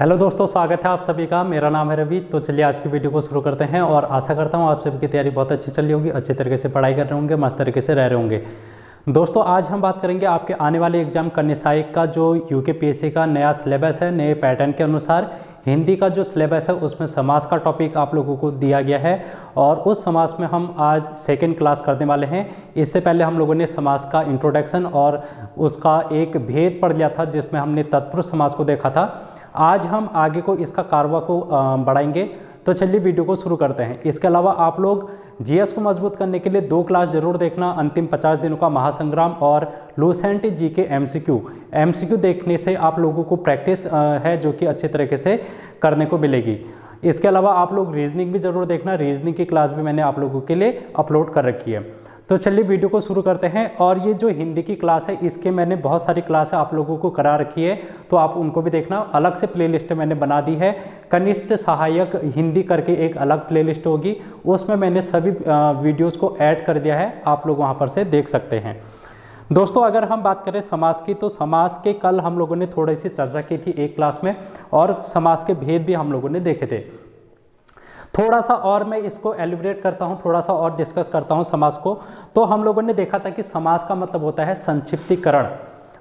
Hello दोस्तों, स्वागत है आप सभी का। मेरा नाम है रवि। तो चलिए आज की वीडियो को शुरू करते हैं और आशा करता हूँ आप सभी की तैयारी बहुत अच्छी चल रही होगी, अच्छे तरीके से पढ़ाई कर रहे होंगे, मस्त तरीके से रह रहे होंगे। दोस्तों आज हम बात करेंगे आपके आने वाले एग्जाम कन्या सहायक का जो यूकेपीएससी का नया सिलेबस है, नए पैटर्न के अनुसार हिंदी का जो सिलेबस है उसमें समास का टॉपिक आप लोगों को दिया गया है और उस समास में हम आज सेकेंड क्लास करने वाले हैं। इससे पहले हम लोगों ने समास का इंट्रोडक्शन और उसका एक भेद पढ़ लिया था जिसमें हमने तत्पुरुष समास को देखा था। आज हम आगे को इसका कारवा को बढ़ाएंगे। तो चलिए वीडियो को शुरू करते हैं। इसके अलावा आप लोग जीएस को मजबूत करने के लिए 2 क्लास जरूर देखना, अंतिम 50 दिनों का महासंग्राम और लूसेंट जी के एमसीक्यू देखने से आप लोगों को प्रैक्टिस है जो कि अच्छे तरीके से करने को मिलेगी। इसके अलावा आप लोग रीजनिंग भी जरूर देखना, रीजनिंग की क्लास भी मैंने आप लोगों के लिए अपलोड कर रखी है। तो चलिए वीडियो को शुरू करते हैं। और ये जो हिंदी की क्लास है इसके मैंने बहुत सारी क्लास आप लोगों को करा रखी है, तो आप उनको भी देखना। अलग से प्लेलिस्ट मैंने बना दी है, कनिष्ठ सहायक हिंदी करके एक अलग प्लेलिस्ट होगी, उसमें मैंने सभी वीडियोस को ऐड कर दिया है, आप लोग वहां पर से देख सकते हैं। दोस्तों अगर हम बात करें समास की, तो समास के कल हम लोगों ने थोड़ी सी चर्चा की थी एक क्लास में और समास के भेद भी हम लोगों ने देखे थे। थोड़ा सा और मैं इसको एलिब्रेट करता हूँ, थोड़ा सा और डिस्कस करता हूँ समास को। तो हम लोगों ने देखा था कि समास का मतलब होता है संक्षिप्तीकरण।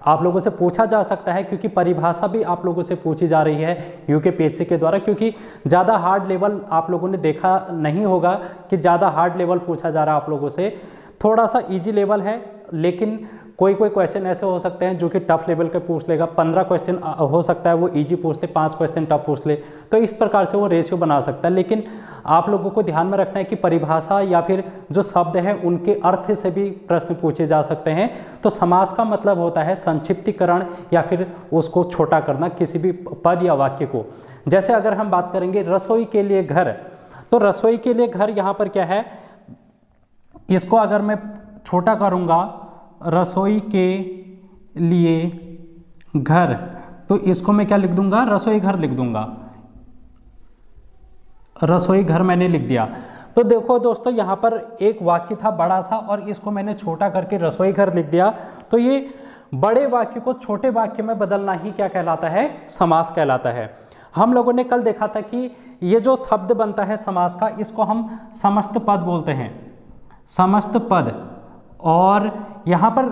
आप लोगों से पूछा जा सकता है क्योंकि परिभाषा भी आप लोगों से पूछी जा रही है यूकेपीएससी के द्वारा, क्योंकि ज़्यादा हार्ड लेवल आप लोगों ने देखा नहीं होगा कि ज़्यादा हार्ड लेवल पूछा जा रहा है आप लोगों से। थोड़ा सा ईजी लेवल है, लेकिन कोई क्वेश्चन ऐसे हो सकते हैं जो कि टफ लेवल के पूछ लेगा। 15 क्वेश्चन हो सकता है वो इजी पूछ ले, 5 क्वेश्चन टफ पूछ ले, तो इस प्रकार से वो रेशियो बना सकता है। लेकिन आप लोगों को ध्यान में रखना है कि परिभाषा या फिर जो शब्द हैं उनके अर्थ से भी प्रश्न पूछे जा सकते हैं। तो समास का मतलब होता है संक्षिप्तीकरण या फिर उसको छोटा करना किसी भी पद या वाक्य को। जैसे अगर हम बात करेंगे रसोई के लिए घर, तो रसोई के लिए घर यहाँ पर क्या है, इसको अगर मैं छोटा करूँगा रसोई के लिए घर, तो इसको मैं क्या लिख दूंगा, रसोई घर लिख दूंगा। रसोई घर मैंने लिख दिया। तो देखो दोस्तों यहाँ पर एक वाक्य था बड़ा सा और इसको मैंने छोटा करके रसोई घर लिख दिया। तो ये बड़े वाक्य को छोटे वाक्य में बदलना ही क्या कहलाता है, समास कहलाता है। हम लोगों ने कल देखा था कि ये जो शब्द बनता है समास का, इसको हम समस्त पद बोलते हैं, समस्त पद। और यहाँ पर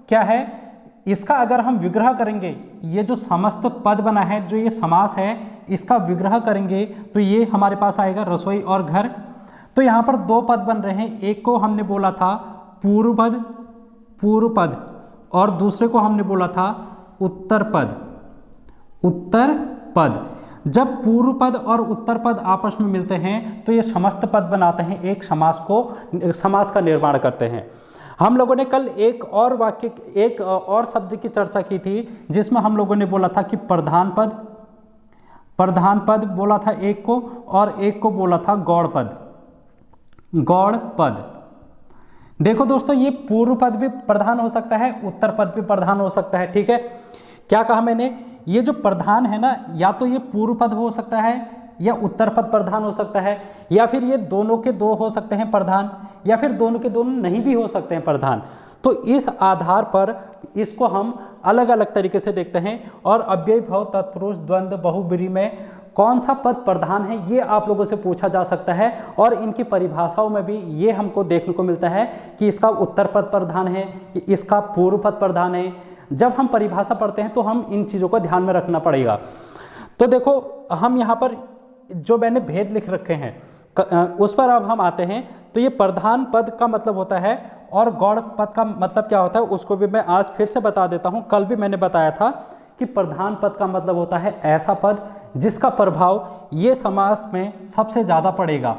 क्या है, इसका अगर हम विग्रह करेंगे, ये जो समस्त पद बना है, जो ये समास है, इसका विग्रह करेंगे तो ये हमारे पास आएगा रसोई और घर। तो यहाँ पर 2 पद बन रहे हैं, एक को हमने बोला था पूर्व पद और दूसरे को हमने बोला था उत्तर पद। जब पूर्व पद और उत्तर पद आपस में मिलते हैं तो ये समस्त पद बनाते हैं, एक समास का निर्माण करते हैं। हम लोगों ने कल एक और शब्द की चर्चा की थी जिसमें हम लोगों ने बोला था कि प्रधान पद बोला था एक को, और एक को बोला था गौड़ पद। देखो दोस्तों ये पूर्व पद भी प्रधान हो सकता है, उत्तर पद भी प्रधान हो सकता है। ठीक है, क्या कहा मैंने, ये जो प्रधान है ना, या तो ये पूर्व पद हो सकता है या उत्तर पद प्रधान हो सकता है, या फिर ये दोनों के 2 हो सकते हैं प्रधान, या फिर दोनों के दोनों नहीं भी हो सकते हैं प्रधान। तो इस आधार पर इसको हम अलग अलग तरीके से देखते हैं। और अव्ययी भव तत्पुरुष द्वंद्व बहुब्रीहि में कौन सा पद प्रधान है ये आप लोगों से पूछा जा सकता है। और इनकी परिभाषाओं में भी ये हमको देखने को मिलता है कि इसका उत्तर पद प्रधान है, कि इसका पूर्व पद प्रधान है। जब हम परिभाषा पढ़ते हैं तो हम इन चीज़ों को ध्यान में रखना पड़ेगा। तो देखो हम यहाँ पर जो मैंने भेद लिख रखे हैं उस पर अब हम आते हैं। तो ये प्रधान पद का मतलब होता है और गौड़ पद का मतलब क्या होता है उसको भी मैं आज फिर से बता देता हूँ। कल भी मैंने बताया था कि प्रधान पद का मतलब होता है ऐसा पद जिसका प्रभाव ये समास में सबसे ज़्यादा पड़ेगा।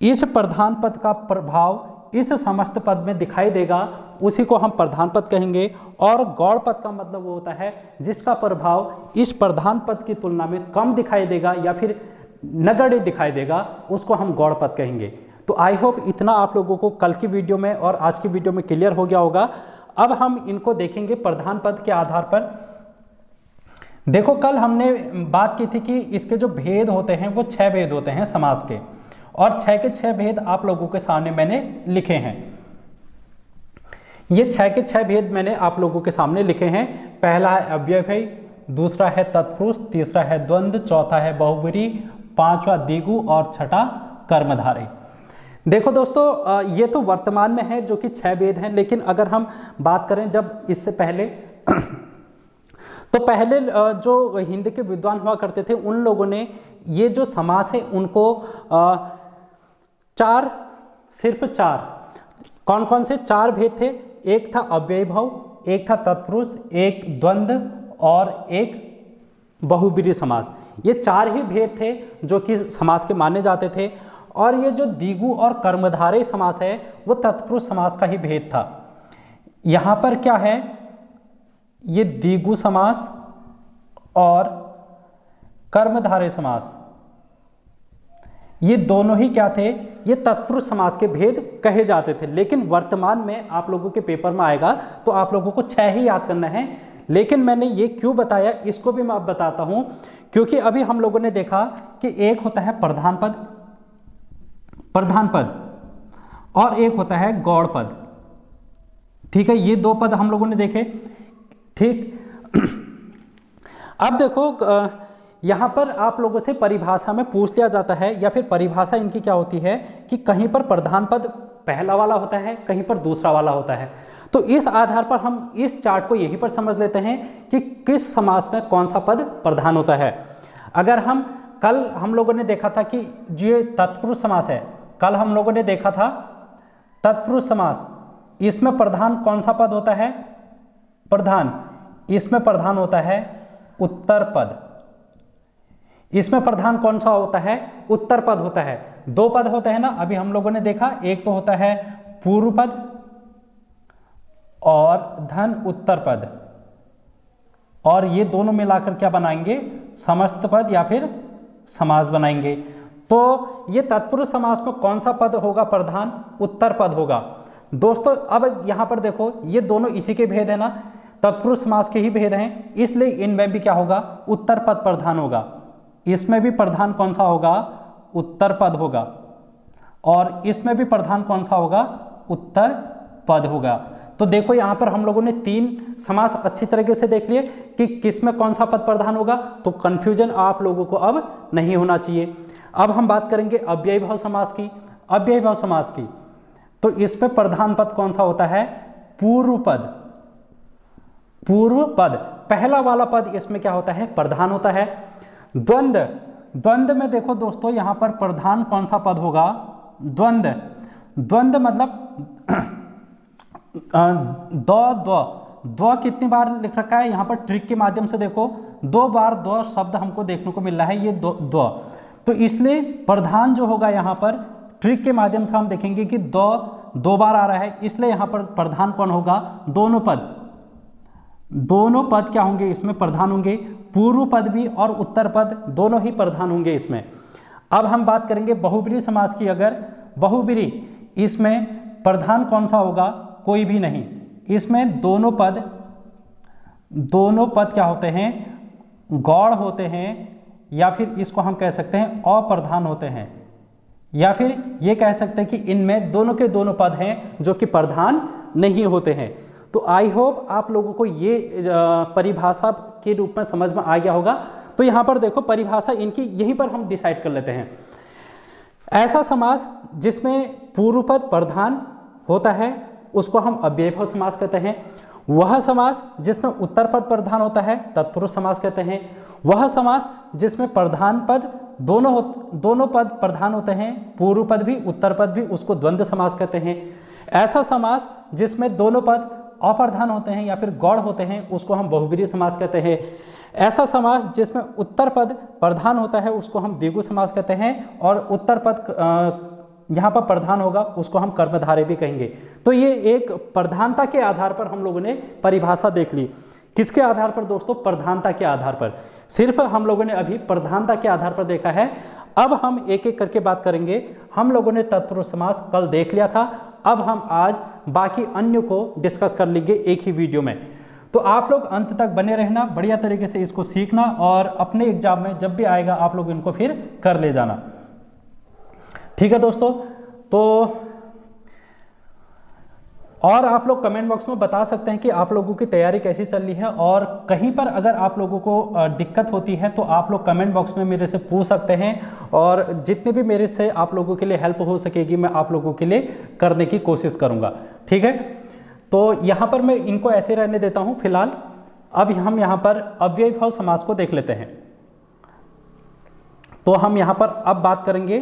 इस प्रधान पद का प्रभाव इस समस्त पद में दिखाई देगा, उसी को हम प्रधान पद कहेंगे। और गौड़ पद का मतलब वो होता है जिसका प्रभाव इस प्रधान पद की तुलना में कम दिखाई देगा या फिर नगण्य दिखाई देगा, उसको हम गौड़ पद कहेंगे। तो आई होप इतना आप लोगों को कल की वीडियो में और आज की वीडियो में क्लियर हो गया होगा। अब हम इनको देखेंगे प्रधान पद के आधार पर। देखो कल हमने बात की थी कि इसके जो भेद होते हैं वो 6 भेद होते हैं समास के, और 6 के 6 भेद आप लोगों के सामने मैंने लिखे हैं। ये 6 के 6 भेद मैंने आप लोगों के सामने लिखे हैं। पहला है अव्ययभावी, दूसरा है तत्पुरुष, तीसरा है द्वंद्व, चौथा है बहुब्रीहि, पांचवा द्विगु और छठा कर्मधारय। देखो दोस्तों, ये तो वर्तमान में है जो कि 6 वेद हैं, लेकिन अगर हम बात करें जब इससे पहले तो पहले जो हिंदी के विद्वान हुआ करते थे उन लोगों ने ये जो समास है उनको सिर्फ चार कौन कौन से 4 भेद थे। एक था अव्ययीभाव, एक था तत्पुरुष, एक द्वंद्व और एक बहुब्रीहि समास। ये 4 ही भेद थे जो कि समास के माने जाते थे। और ये जो द्विगु और कर्मधारय समास है वो तत्पुरुष समास का ही भेद था। यहाँ पर क्या है, ये द्विगु समास और कर्मधारय समास, ये दोनों ही क्या थे, ये तत्पुरुष समास के भेद कहे जाते थे। लेकिन वर्तमान में आप लोगों के पेपर में आएगा तो आप लोगों को 6 ही याद करना है। लेकिन मैंने ये क्यों बताया इसको भी मैं अब बताता हूं, क्योंकि अभी हम लोगों ने देखा कि एक होता है प्रधान पद और एक होता है गौड़ पद। ठीक है, ये 2 पद हम लोगों ने देखे। ठीक अब देखो, यहाँ पर आप लोगों से परिभाषा में पूछ लिया जाता है, या फिर परिभाषा इनकी क्या होती है कि कहीं पर प्रधान पद पहला वाला होता है, कहीं पर दूसरा वाला होता है। तो इस आधार पर हम इस चार्ट को यहीं पर समझ लेते हैं कि किस समास में कौन सा पद प्रधान होता है। अगर कल हम लोगों ने देखा था कि ये तत्पुरुष समास है, कल हम लोगों ने देखा था तत्पुरुष समास, इसमें प्रधान कौन सा पद होता है, इसमें प्रधान होता है उत्तर पद। इसमें प्रधान कौन सा होता है, उत्तर पद होता है। 2 पद होते हैं ना, अभी हम लोगों ने देखा, एक तो होता है पूर्व पद और धन उत्तर पद, और ये दोनों मिलाकर क्या बनाएंगे, समस्त पद या फिर समास बनाएंगे। तो ये तत्पुरुष समास में कौन सा पद होगा प्रधान, उत्तर पद होगा। दोस्तों अब यहां पर देखो, ये दोनों इसी के भेद है ना, तत्पुरुष समास के ही भेद हैं, इसलिए इनमें भी क्या होगा, उत्तर पद प्रधान होगा। इसमें भी प्रधान कौन सा होगा, उत्तर पद होगा, और इसमें भी प्रधान कौन सा होगा, उत्तर पद होगा। तो देखो यहाँ पर हम लोगों ने 3 समास अच्छी तरीके से देख लिए कि किस में कौन सा पद प्रधान होगा, तो कंफ्यूजन आप लोगों को अब नहीं होना चाहिए। अब हम बात करेंगे अव्ययीभाव समास की। अव्ययीभाव समास की तो इसमें प्रधान पद कौन सा होता है, पूर्व पद, पहला वाला पद इसमें क्या होता है, प्रधान होता है। द्वंद्व में देखो दोस्तों, यहां पर प्रधान कौन सा पद होगा, द्वंद्व मतलब द्व कितनी बार लिख रखा है यहाँ पर, ट्रिक के माध्यम से देखो 2 बार द्व शब्द हमको देखने को मिल रहा है, ये द्व। तो इसलिए प्रधान जो होगा यहाँ पर ट्रिक के माध्यम से हम देखेंगे कि 2 बार आ रहा है, इसलिए यहाँ पर प्रधान कौन होगा, दोनों पद क्या होंगे, इसमें प्रधान होंगे। पूर्व पद भी और उत्तर पद दोनों ही प्रधान होंगे इसमें। अब हम बात करेंगे बहुब्रीहि समास की। अगर बहुब्रीहि, इसमें प्रधान कौन सा होगा, कोई भी नहीं। इसमें दोनों पद क्या होते हैं, गौड़ होते हैं, या फिर इसको हम कह सकते हैं अप्रधान होते हैं, या फिर ये कह सकते हैं कि इनमें दोनों के दोनों पद हैं जो कि प्रधान नहीं होते हैं। तो आई होप आप लोगों को ये परिभाषा के रूप में समझ में आ गया होगा। तो यहाँ पर देखो परिभाषा इनकी यहीं पर हम डिसाइड कर लेते हैं। ऐसा समास जिसमें पूर्व पद प्रधान होता है उसको हम अव्ययीभाव समास कहते हैं। वह समास जिसमें उत्तर पद प्रधान होता है तत्पुरुष समास कहते हैं। वह समास जिसमें प्रधान पद दोनों पद प्रधान होते हैं, पूर्व पद भी उत्तर पद भी, उसको द्वंद्व समास कहते हैं। ऐसा समास जिसमें दोनों पद अप्रधान होते हैं या फिर गौड़ होते हैं उसको हम बहुब्रीहि समास कहते हैं। ऐसा समास जिसमें उत्तर पद प्रधान होता है उसको हम द्विगु समास कहते हैं, और उत्तर पद यहाँ पर प्रधान होगा उसको हम कर्मधारय भी कहेंगे। तो ये एक प्रधानता के आधार पर हम लोगों ने परिभाषा देख ली। किसके आधार पर दोस्तों, प्रधानता के आधार पर। सिर्फ हम लोगों ने अभी प्रधानता के आधार पर देखा है। अब हम एक एक करके बात करेंगे। हम लोगों ने तत्पुरुष समास कल देख लिया था, अब हम आज बाकी अन्य को डिस्कस कर लेंगे एक ही वीडियो में। तो आप लोग अंत तक बने रहना, बढ़िया तरीके से इसको सीखना, और अपने एग्जाम में जब भी आएगा आप लोग इनको फिर कर ले जाना। ठीक है दोस्तों, तो और आप लोग कमेंट बॉक्स में बता सकते हैं कि आप लोगों की तैयारी कैसी चल रही है, और कहीं पर अगर आप लोगों को दिक्कत होती है तो आप लोग कमेंट बॉक्स में मेरे से पूछ सकते हैं, और जितने भी मेरे से आप लोगों के लिए हेल्प हो सकेगी मैं आप लोगों के लिए करने की कोशिश करूँगा। ठीक है, तो यहाँ पर मैं इनको ऐसे रहने देता हूँ फिलहाल। अब हम यहाँ पर अव्ययीभाव समास को देख लेते हैं। तो हम यहाँ पर अब बात करेंगे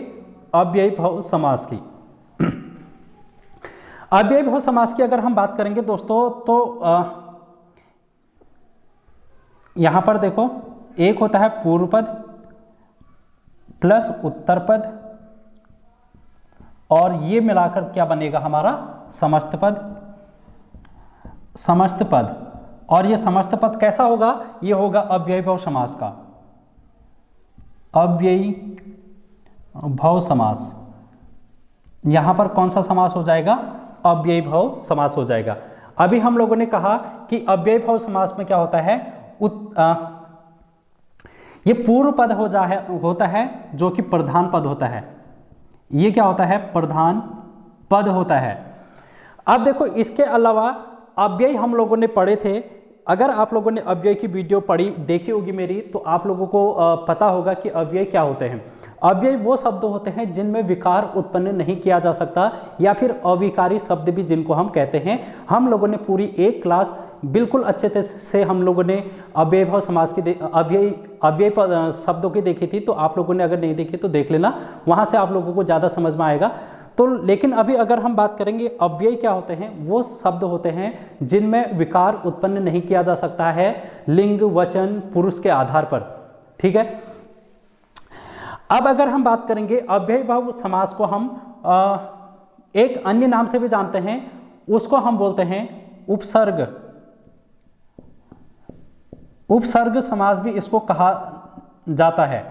अव्ययीभाव समास की। अव्ययीभाव समास की अगर हम बात करेंगे दोस्तों, तो यहां पर देखो, एक होता है पूर्व पद प्लस उत्तर पद, और ये मिलाकर क्या बनेगा हमारा समस्त पद। समस्त पद, और ये समस्त पद कैसा होगा, ये होगा अव्ययीभाव समास का। अव्ययीभाव समास, यहां पर कौन सा समास हो जाएगा, अव्ययीभाव समास हो जाएगा। अभी हम लोगों ने कहा कि अव्ययीभाव समास में क्या होता है, ये पूर्व पद होता है जो कि प्रधान पद होता है। ये क्या होता है, प्रधान पद होता है। अब देखो, इसके अलावा अव्यय हम लोगों ने पढ़े थे। अगर आप लोगों ने अव्यय की वीडियो देखी होगी मेरी, तो आप लोगों को पता होगा कि अव्यय क्या होते हैं। अव्यय वो शब्द होते हैं जिनमें विकार उत्पन्न नहीं किया जा सकता, या फिर अविकारी शब्द भी जिनको हम कहते हैं। हम लोगों ने पूरी एक क्लास बिल्कुल अच्छे से हम लोगों ने अव्ययीभाव समास की अव्यय शब्दों की देखी थी। तो आप लोगों ने अगर नहीं देखी तो देख लेना, वहाँ से आप लोगों को ज़्यादा समझ में आएगा। तो लेकिन अभी अगर हम बात करेंगे अव्यय क्या होते हैं, वो शब्द होते हैं जिनमें विकार उत्पन्न नहीं किया जा सकता है लिंग, वचन, पुरुष के आधार पर। ठीक है, अब अगर हम बात करेंगे अव्ययीभाव समास को हम एक अन्य नाम से भी जानते हैं, उसको हम बोलते हैं उपसर्ग। उपसर्ग समास भी इसको कहा जाता है।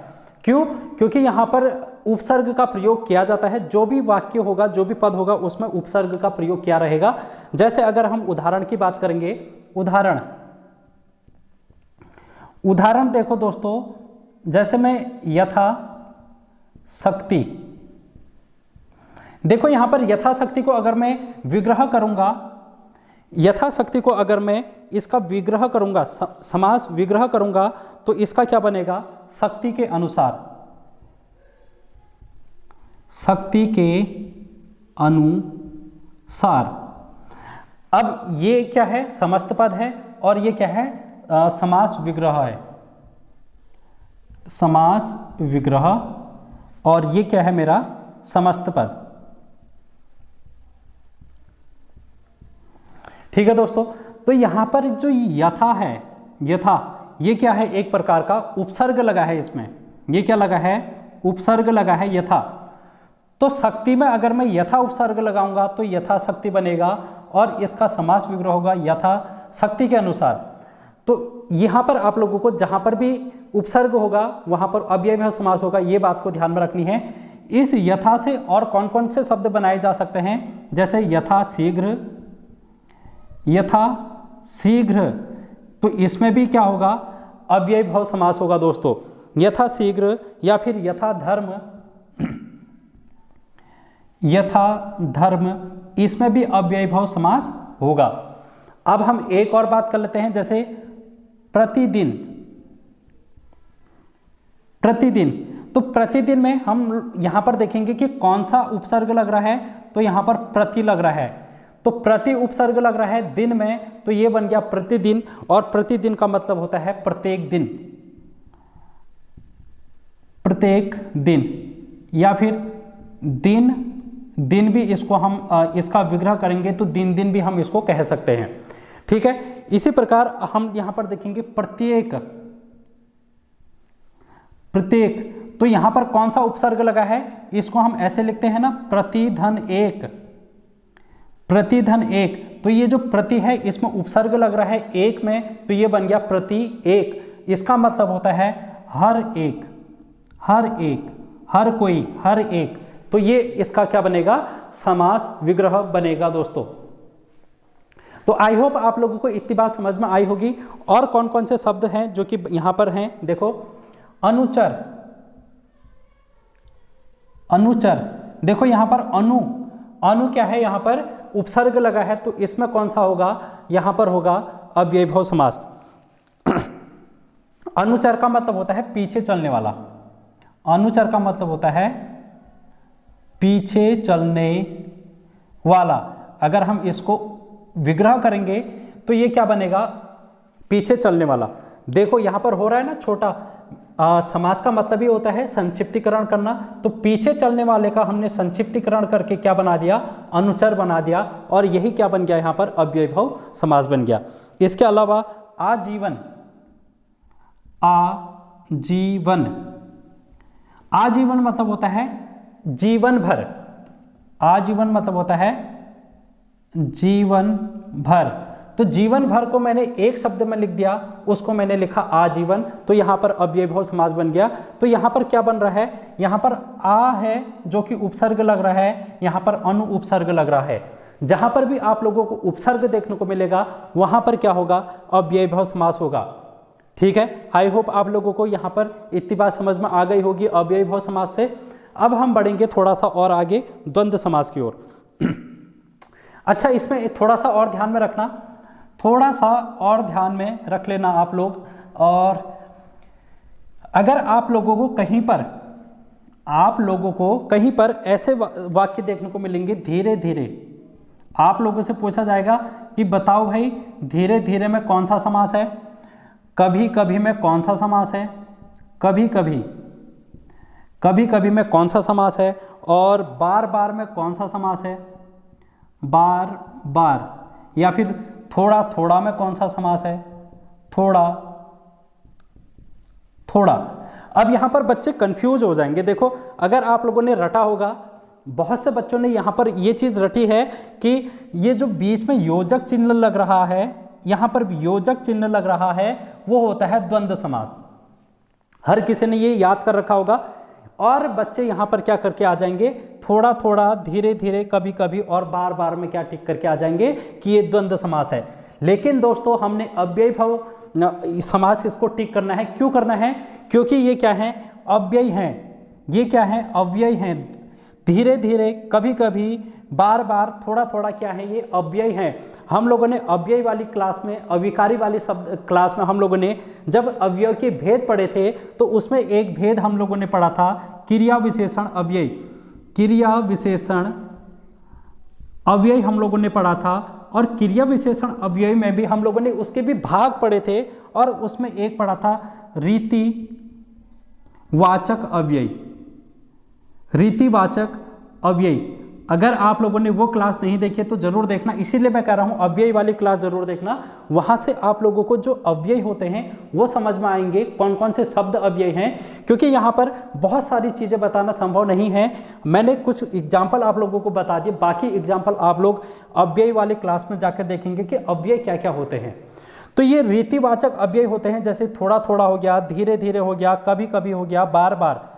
क्यों? क्योंकि यहाँ पर उपसर्ग का प्रयोग किया जाता है। जो भी वाक्य होगा, जो भी पद होगा, उसमें उपसर्ग का प्रयोग किया रहेगा। जैसे अगर हम उदाहरण की बात करेंगे, उदाहरण देखो दोस्तों, जैसे मैं यथा शक्ति, देखो यहां पर यथाशक्ति को अगर मैं विग्रह करूंगा, यथाशक्ति को अगर मैं इसका विग्रह करूंगा, समास विग्रह करूंगा, तो इसका क्या बनेगा, शक्ति के अनुसार। शक्ति के अनुसार। अब ये क्या है, समस्त पद है, और ये क्या है, समास विग्रह है। समास विग्रह, और ये क्या है मेरा समस्त पद। ठीक है दोस्तों, तो यहां पर जो यथा है, यथा ये क्या है, एक प्रकार का उपसर्ग लगा है इसमें। ये क्या लगा है, उपसर्ग लगा है यथा। तो शक्ति में अगर मैं यथा उपसर्ग लगाऊंगा तो यथा शक्ति बनेगा, और इसका समास विग्रह होगा यथा शक्ति के अनुसार। तो यहां पर आप लोगों को जहां पर भी उपसर्ग होगा वहां पर अव्ययीभाव समास होगा, ये बात को ध्यान में रखनी है। इस यथा से और कौन कौन से शब्द बनाए जा सकते हैं, जैसे यथा शीघ्र, यथा शीघ्र, तो इसमें भी क्या होगा, अव्ययीभाव समास होगा दोस्तों। यथा शीघ्र, या फिर यथा धर्म, यथा धर्म, इसमें भी अव्ययीभाव समास होगा। अब हम एक और बात कर लेते हैं, जैसे प्रतिदिन। प्रतिदिन, तो प्रतिदिन में हम यहां पर देखेंगे कि कौन सा उपसर्ग लग रहा है, तो यहां पर प्रति लग रहा है। तो प्रति उपसर्ग लग रहा है दिन में, तो ये बन गया प्रतिदिन, और प्रतिदिन का मतलब होता है प्रत्येक दिन। प्रत्येक दिन, या फिर दिन, दिन भी इसको हम इसका विग्रह करेंगे तो दिन दिन भी हम इसको कह सकते हैं। ठीक है, इसी प्रकार हम यहां पर देखेंगे प्रत्येक। प्रत्येक, तो यहां पर कौन सा उपसर्ग लगा है, इसको हम ऐसे लिखते हैं ना, प्रतिधन एक। प्रतिधन एक, तो ये जो प्रति है इसमें उपसर्ग लग रहा है एक में, तो ये बन गया प्रति एक। इसका मतलब होता है हर एक, हर एक, हर कोई, हर एक। तो ये इसका क्या बनेगा, समास विग्रह बनेगा दोस्तों। तो आई होप आप लोगों को इतनी बात समझ में आई होगी। और कौन कौन से शब्द हैं जो कि यहां पर हैं, देखो अनुचर। अनुचर, देखो यहां पर अनु, अनु क्या है, यहां पर उपसर्ग लगा है तो इसमें कौन सा होगा, यहां पर होगा अव्ययीभाव समास। अनुचर का मतलब होता है पीछे चलने वाला, अनुचर का मतलब होता है पीछे चलने वाला। अगर हम इसको विग्रह करेंगे तो ये क्या बनेगा, पीछे चलने वाला। देखो यहां पर हो रहा है ना छोटा, समास का मतलब ही होता है संक्षिप्तीकरण करना, तो पीछे चलने वाले का हमने संक्षिप्तीकरण करके क्या बना दिया, अनुचर बना दिया, और यही क्या बन गया, यहां पर अव्ययीभाव समास बन गया। इसके अलावा आजीवन, आजीवन, आजीवन मतलब होता है जीवन भर, आजीवन मतलब होता है जीवन भर। तो जीवन भर को मैंने एक शब्द में लिख दिया, उसको मैंने लिखा आजीवन, तो यहां पर अव्ययीभाव समास बन गया। तो यहां पर क्या बन रहा है, यहां पर आ है जो कि उपसर्ग लग रहा है, यहां पर अनु उपसर्ग लग रहा है। जहां पर भी आप लोगों को उपसर्ग देखने को मिलेगा वहां पर क्या होगा, अव्ययीभाव समास होगा। ठीक है, आई होप आप लोगों को यहां पर इतनी बात समझ में आ गई होगी अव्ययीभाव समास से। अब हम बढ़ेंगे थोड़ा सा और आगे द्वंद्व समास की ओर। अच्छा, इसमें थोड़ा सा और ध्यान में रखना, थोड़ा सा और ध्यान में रख लेना आप लोग। और अगर आप लोगों को कहीं पर, आप लोगों को कहीं पर ऐसे वाक्य देखने को मिलेंगे, धीरे धीरे आप लोगों से पूछा जाएगा कि बताओ भाई धीरे धीरे में कौन सा समास है, कभी कभी में कौन सा समास है, कभी कभी, कभी कभी में कौन सा समास है, और बार बार में कौन सा समास है, बार बार, या फिर थोड़ा थोड़ा में कौन सा समास है, थोड़ा थोड़ा। अब यहां पर बच्चे कंफ्यूज हो जाएंगे। देखो अगर आप लोगों ने रटा होगा, बहुत से बच्चों ने यहां पर ये चीज रटी है कि ये जो बीच में योजक चिन्ह लग रहा है, यहां पर योजक चिन्ह लग रहा है, वो होता है द्वंद्व समास। हर किसी ने ये याद कर रखा होगा। और बच्चे यहां पर क्या करके आ जाएंगे, थोड़ा थोड़ा, धीरे धीरे, कभी कभी और बार बार में क्या टिक करके आ जाएंगे कि ये द्वंद्व समास है। लेकिन दोस्तों हमने अव्ययीभाव समास इसको टिक करना है। क्यों करना है, क्योंकि ये क्या है, अव्यय हैं। ये क्या है, अव्यय हैं। धीरे धीरे, कभी कभी, बार बार, थोड़ा थोड़ा क्या है, ये अव्यय हैं। हम लोगों ने अव्यय वाली क्लास में, अविकारी वाली शब्द क्लास में हम लोगों ने जब अव्यय के भेद पढ़े थे तो उसमें एक भेद हम लोगों ने पढ़ा था क्रिया विशेषण अव्यय। क्रिया विशेषण अव्यय हम लोगों ने पढ़ा था, और क्रिया विशेषण अव्यय में भी हम लोगों ने उसके भी भाग पढ़े थे, और उसमें एक पढ़ा था रीतिवाचक अव्यय। रीतिवाचक अव्यय, अगर आप लोगों ने वो क्लास नहीं देखी है तो जरूर देखना, इसीलिए मैं कह रहा हूं अव्यय वाली क्लास जरूर देखना। वहां से आप लोगों को जो अव्यय होते हैं वो समझ में आएंगे, कौन कौन से शब्द अव्यय हैं, क्योंकि यहां पर बहुत सारी चीजें बताना संभव नहीं है। मैंने कुछ एग्जाम्पल आप लोगों को बता दिए, बाकी एग्जाम्पल आप लोग अव्यय वाली क्लास में जाकर देखेंगे कि अव्यय क्या क्या होते हैं। तो ये रीतिवाचक अव्यय होते हैं, जैसे थोड़ा थोड़ा हो गया, धीरे धीरे हो गया, कभी कभी हो गया, बार बार।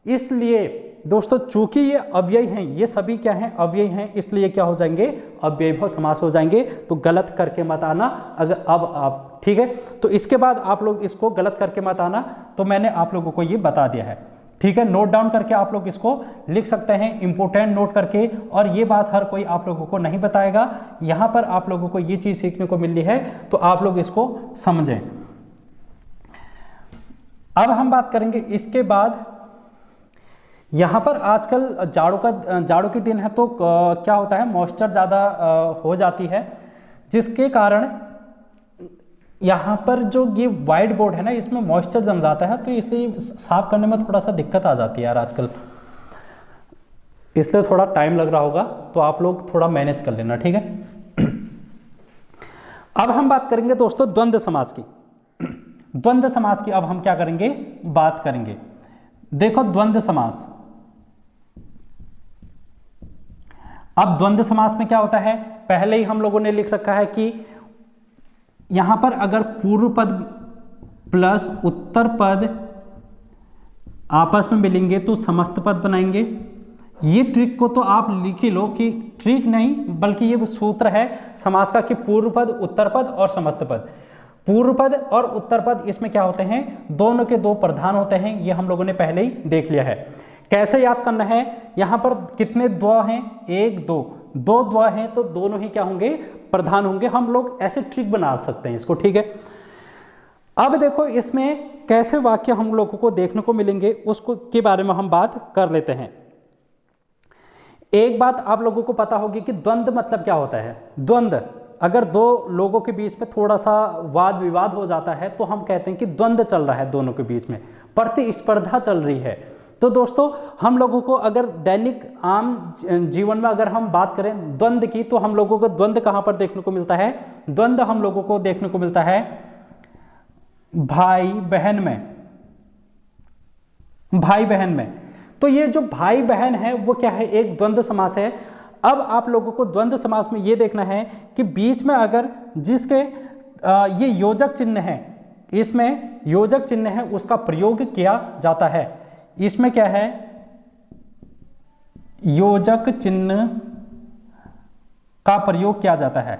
इसलिए दोस्तों चूंकि ये अव्यय हैं, ये सभी क्या हैं, अव्यय हैं, इसलिए क्या हो जाएंगे, अव्ययीभाव समास हो जाएंगे। तो गलत करके मत आना। अगर अब आप, ठीक है, तो इसके बाद आप लोग इसको गलत करके मत आना। तो मैंने आप लोगों को ये बता दिया है, ठीक है। नोट डाउन करके आप लोग इसको लिख सकते हैं, इंपोर्टेंट नोट करके। और ये बात हर कोई आप लोगों को नहीं बताएगा, यहाँ पर आप लोगों को ये चीज सीखने को मिल रही है, तो आप लोग इसको समझें। अब हम बात करेंगे इसके बाद, यहाँ पर आजकल जाड़ों के दिन है, तो क्या होता है, मॉइस्चर ज़्यादा हो जाती है, जिसके कारण यहाँ पर जो ये वाइट बोर्ड है ना, इसमें मॉइस्चर जम जाता है, तो इसलिए साफ करने में थोड़ा सा दिक्कत आ जाती है यार आजकल, इसलिए थोड़ा टाइम लग रहा होगा, तो आप लोग थोड़ा मैनेज कर लेना, ठीक है। अब हम बात करेंगे दोस्तों द्वंद्व समास की। द्वंद्व समास की अब हम क्या करेंगे, बात करेंगे। देखो द्वंद्व समास, अब द्वंद्व समास में क्या होता है, पहले ही हम लोगों ने लिख रखा है कि यहां पर अगर पूर्व पद प्लस उत्तर पद आपस में मिलेंगे तो समस्त पद बनाएंगे। ये ट्रिक को तो आप लिख ही लो, कि ट्रिक नहीं बल्कि ये सूत्र है समास का, कि पूर्व पद, उत्तर पद और समस्त पद। पूर्व पद और उत्तर पद इसमें क्या होते हैं, दोनों के दो प्रधान होते हैं, ये हम लोगों ने पहले ही देख लिया है। कैसे याद करना है, यहां पर कितने द्व हैं, 1 2, दो द्व हैं तो दोनों ही क्या होंगे, प्रधान होंगे। हम लोग ऐसे ट्रिक बना सकते हैं इसको, ठीक है। अब देखो इसमें कैसे वाक्य हम लोगों को देखने को मिलेंगे उसको के बारे में हम बात कर लेते हैं। एक बात आप लोगों को पता होगी कि द्वंद्व मतलब क्या होता है। द्वंद्व, अगर दो लोगों के बीच में थोड़ा सा वाद विवाद हो जाता है तो हम कहते हैं कि द्वंद्व चल रहा है, दोनों के बीच में प्रतिस्पर्धा चल रही है। तो दोस्तों हम लोगों को अगर दैनिक आम जीवन में अगर हम बात करें द्वंद्व की, तो हम लोगों को द्वंद्व कहां पर देखने को मिलता है। द्वंद्व हम लोगों को देखने को मिलता है भाई बहन में, भाई बहन में। तो ये जो भाई बहन है वो क्या है, एक द्वंद्व समास है। अब आप लोगों को द्वंद्व समास में ये देखना है कि बीच में अगर जिसके ये योजक चिन्ह है, इसमें योजक चिन्ह है उसका प्रयोग किया जाता है। इसमें क्या है, योजक चिन्ह का प्रयोग किया जाता है।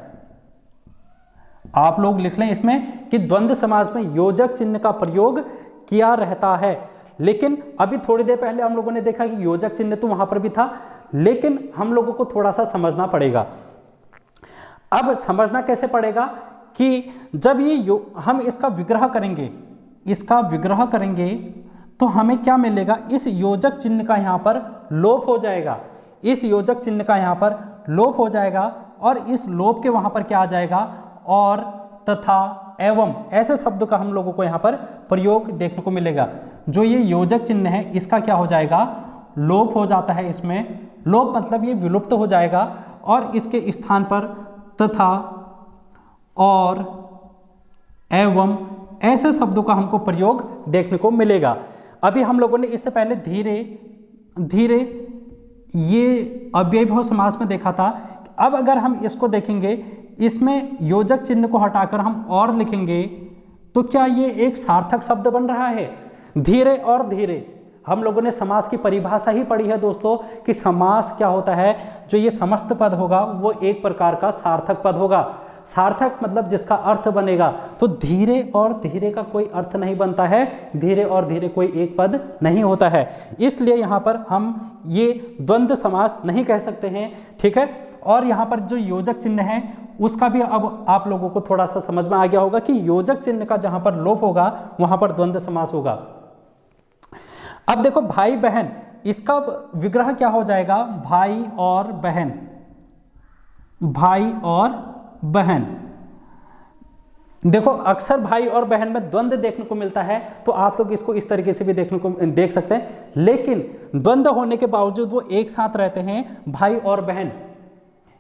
आप लोग लिख लें इसमें कि द्वंद्व समास में योजक चिन्ह का प्रयोग किया रहता है। लेकिन अभी थोड़ी देर पहले हम लोगों ने देखा कि योजक चिन्ह तो वहां पर भी था, लेकिन हम लोगों को थोड़ा सा समझना पड़ेगा। अब समझना कैसे पड़ेगा कि जब ये हम इसका विग्रह करेंगे, इसका विग्रह करेंगे तो हमें क्या मिलेगा, इस योजक चिन्ह का यहां पर लोप हो जाएगा। इस योजक चिन्ह का यहां पर लोप हो जाएगा और इस लोप के वहां पर क्या आ जाएगा, और, तथा, एवं, ऐसे शब्द का हम लोगों को यहां पर प्रयोग देखने को मिलेगा। जो ये योजक चिन्ह है इसका क्या हो जाएगा, लोप हो जाता है। इसमें लोप मतलब ये विलुप्त हो जाएगा और इसके स्थान पर तथा, और, एवं ऐसे शब्दों का हमको प्रयोग देखने को मिलेगा। अभी हम लोगों ने इससे पहले धीरे धीरे ये अव्ययभाव समास में देखा था। अब अगर हम इसको देखेंगे, इसमें योजक चिन्ह को हटाकर हम और लिखेंगे तो क्या ये एक सार्थक शब्द बन रहा है। धीरे और धीरे, हम लोगों ने समास की परिभाषा ही पढ़ी है दोस्तों कि समास क्या होता है, जो ये समस्त पद होगा वो एक प्रकार का सार्थक पद होगा। सार्थक मतलब जिसका अर्थ बनेगा। तो धीरे और धीरे का कोई अर्थ नहीं बनता है, धीरे और धीरे कोई एक पद नहीं होता है। इसलिए यहाँ पर हम ये द्वंद्व समास नहीं कह सकते हैं, ठीक है। और यहाँ पर जो योजक चिन्ह है उसका भी अब आप लोगों को थोड़ा सा समझ में आ गया होगा कि योजक चिन्ह का जहां पर लोप होगा वहां पर द्वंद्व समास होगा। अब देखो भाई बहन, इसका विग्रह क्या हो जाएगा, भाई और बहन, भाई और बहन। देखो अक्सर भाई और बहन में द्वंद्व देखने को मिलता है, तो आप लोग इसको इस तरीके से भी देख सकते हैं। लेकिन द्वंद्व होने के बावजूद वो एक साथ रहते हैं, भाई और बहन।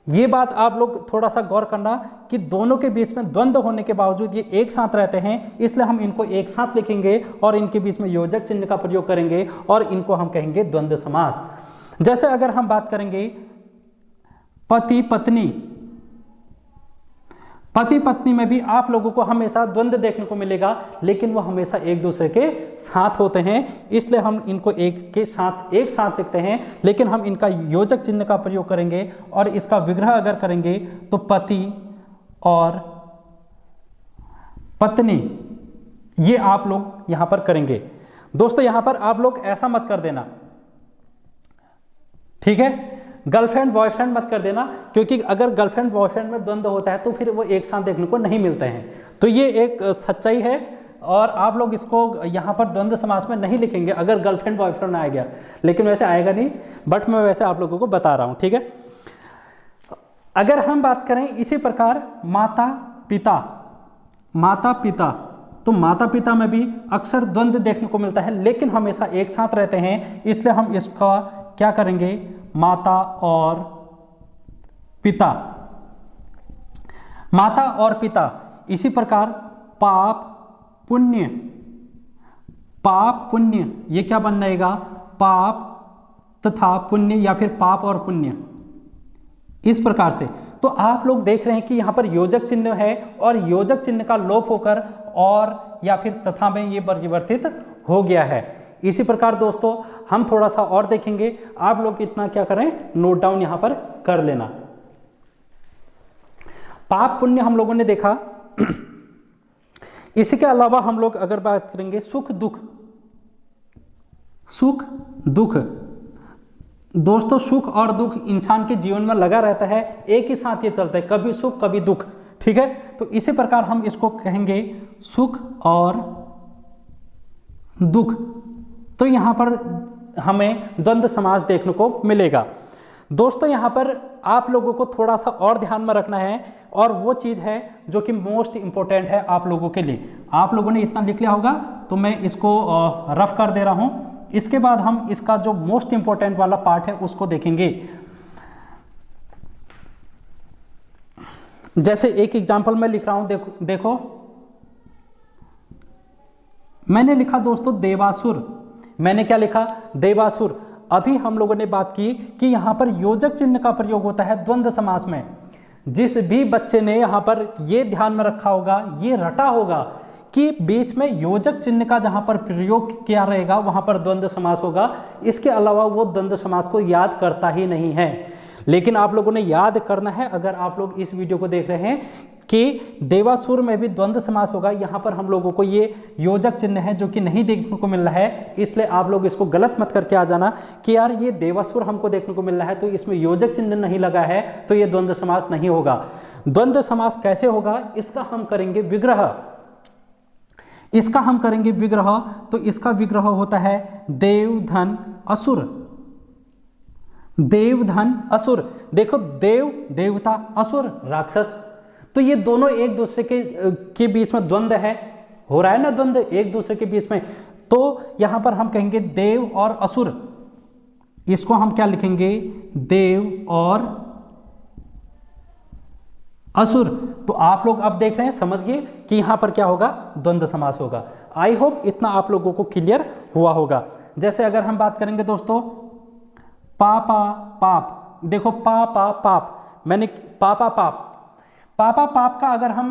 ये बात आप लोग थोड़ा सा गौर करना कि दोनों के बीच में द्वंद्व होने के बावजूद ये एक साथ रहते हैं, इसलिए हम इनको एक साथ लिखेंगे और इनके बीच में योजक चिन्ह का प्रयोग करेंगे और इनको हम कहेंगे द्वंद्व समास। जैसे अगर हम बात करेंगे पति पत्नी, पति पत्नी में भी आप लोगों को हमेशा द्वंद्व देखने को मिलेगा, लेकिन वो हमेशा एक दूसरे के साथ होते हैं, इसलिए हम इनको एक साथ लिखते हैं। लेकिन हम इनका योजक चिन्ह का प्रयोग करेंगे और इसका विग्रह अगर करेंगे तो पति और पत्नी, ये आप लोग यहां पर करेंगे। दोस्तों यहां पर आप लोग ऐसा मत कर देना, ठीक है, गर्लफ्रेंड बॉयफ्रेंड मत कर देना, क्योंकि अगर गर्लफ्रेंड बॉयफ्रेंड में द्वंद्व होता है तो फिर वो एक साथ देखने को नहीं मिलते हैं। तो ये एक सच्चाई है और आप लोग इसको यहाँ पर द्वंद्व समास में नहीं लिखेंगे अगर गर्लफ्रेंड बॉयफ्रेंड आ गया, लेकिन वैसे आएगा नहीं, बट मैं वैसे आप लोगों को बता रहा हूँ, ठीक है। अगर हम बात करें इसी प्रकार माता पिता, माता पिता, तो माता पिता में भी अक्सर द्वंद्व देखने को मिलता है, लेकिन हमेशा एक साथ रहते हैं, इसलिए हम इसका क्या करेंगे, माता और पिता, माता और पिता। इसी प्रकार पाप पुण्य, पाप पुण्य, ये क्या बन जाएगा, पाप तथा पुण्य या फिर पाप और पुण्य, इस प्रकार से। तो आप लोग देख रहे हैं कि यहाँ पर योजक चिन्ह है और योजक चिन्ह का लोप होकर और या फिर तथा में ये परिवर्तित हो गया है। इसी प्रकार दोस्तों हम थोड़ा सा और देखेंगे, आप लोग इतना क्या करें, नोट डाउन यहां पर कर लेना। पाप पुण्य हम लोगों ने देखा। इसी के अलावा हम लोग अगर बात करेंगे सुख दुख, सुख दुख, दोस्तों सुख और दुख इंसान के जीवन में लगा रहता है, एक ही साथ ये चलता है, कभी सुख कभी दुख। ठीक है, तो इसी प्रकार हम इसको कहेंगे सुख और दुख। तो यहां पर हमें द्वंद्व समास देखने को मिलेगा। दोस्तों यहां पर आप लोगों को थोड़ा सा और ध्यान में रखना है, और वो चीज है जो कि मोस्ट इंपॉर्टेंट है आप लोगों के लिए। आप लोगों ने इतना लिख लिया होगा तो मैं इसको रफ कर दे रहा हूं। इसके बाद हम इसका जो मोस्ट इंपॉर्टेंट वाला पार्ट है उसको देखेंगे। जैसे एक एग्जांपल मैं लिख रहा हूं, देखो मैंने लिखा दोस्तों देवासुर। मैंने क्या लिखा? देवासुर। अभी हम लोगों ने बात की कि यहां पर योजक चिन्ह का प्रयोग होता है द्वंद्व समास में। जिस भी बच्चे ने यहां पर ये ध्यान में रखा होगा, ये रटा होगा कि बीच में योजक चिन्ह का जहां पर प्रयोग किया रहेगा वहां पर द्वंद्व समास होगा, इसके अलावा वो द्वंद्व समास को याद करता ही नहीं है। लेकिन आप लोगों ने याद करना है, अगर आप लोग इस वीडियो को देख रहे हैं, कि देवासुर में भी द्वंद्व समास होगा। यहां पर हम लोगों को ये योजक चिन्ह है जो कि नहीं देखने को मिल रहा है, इसलिए आप लोग इसको गलत मत करके आ जाना कि यार ये देवासुर हमको देखने को मिल रहा है तो इसमें योजक चिन्ह नहीं लगा है तो ये द्वंद्व समास नहीं होगा। द्वंद्व समास कैसे होगा, इसका हम करेंगे विग्रह। इसका हम करेंगे विग्रह। तो इसका विग्रह होता है देव धन असुर। देव धन असुर। देखो देव देवता, असुर राक्षस, तो ये दोनों एक दूसरे के बीच में द्वंद्व है, हो रहा है ना द्वंद्व एक दूसरे के बीच में। तो यहां पर हम कहेंगे देव और असुर। इसको हम क्या लिखेंगे? देव और असुर। तो आप लोग अब देख रहे हैं, समझिए कि यहां पर क्या होगा, द्वंद्व समास होगा। आई होप इतना आप लोगों को क्लियर हुआ होगा। जैसे अगर हम बात करेंगे दोस्तों पापा पाप, देखो पापा पाप, मैंने पापा पाप, पापा पाप का अगर हम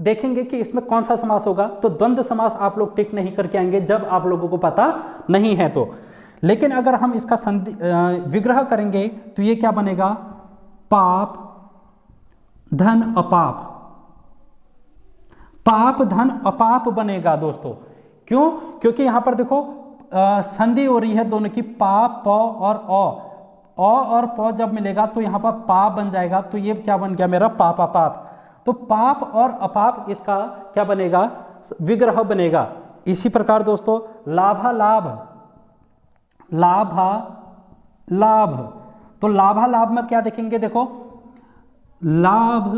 देखेंगे कि इसमें कौन सा समास होगा तो द्वंद्व समास आप लोग टिक नहीं करके आएंगे जब आप लोगों को पता नहीं है तो। लेकिन अगर हम इसका विग्रह करेंगे तो ये क्या बनेगा? पाप धन अपाप। पाप धन अपाप बनेगा दोस्तों। क्यों? क्योंकि यहां पर देखो संधि हो रही है दोनों की, पा प और और प जब मिलेगा तो यहां पर पाप बन जाएगा। तो ये क्या बन गया मेरा? पापा पाप। तो पाप और अपाप इसका क्या बनेगा? विग्रह बनेगा। इसी प्रकार दोस्तों लाभा लाभ, लाभा लाभ, तो लाभा लाभ में क्या देखेंगे? देखो लाभ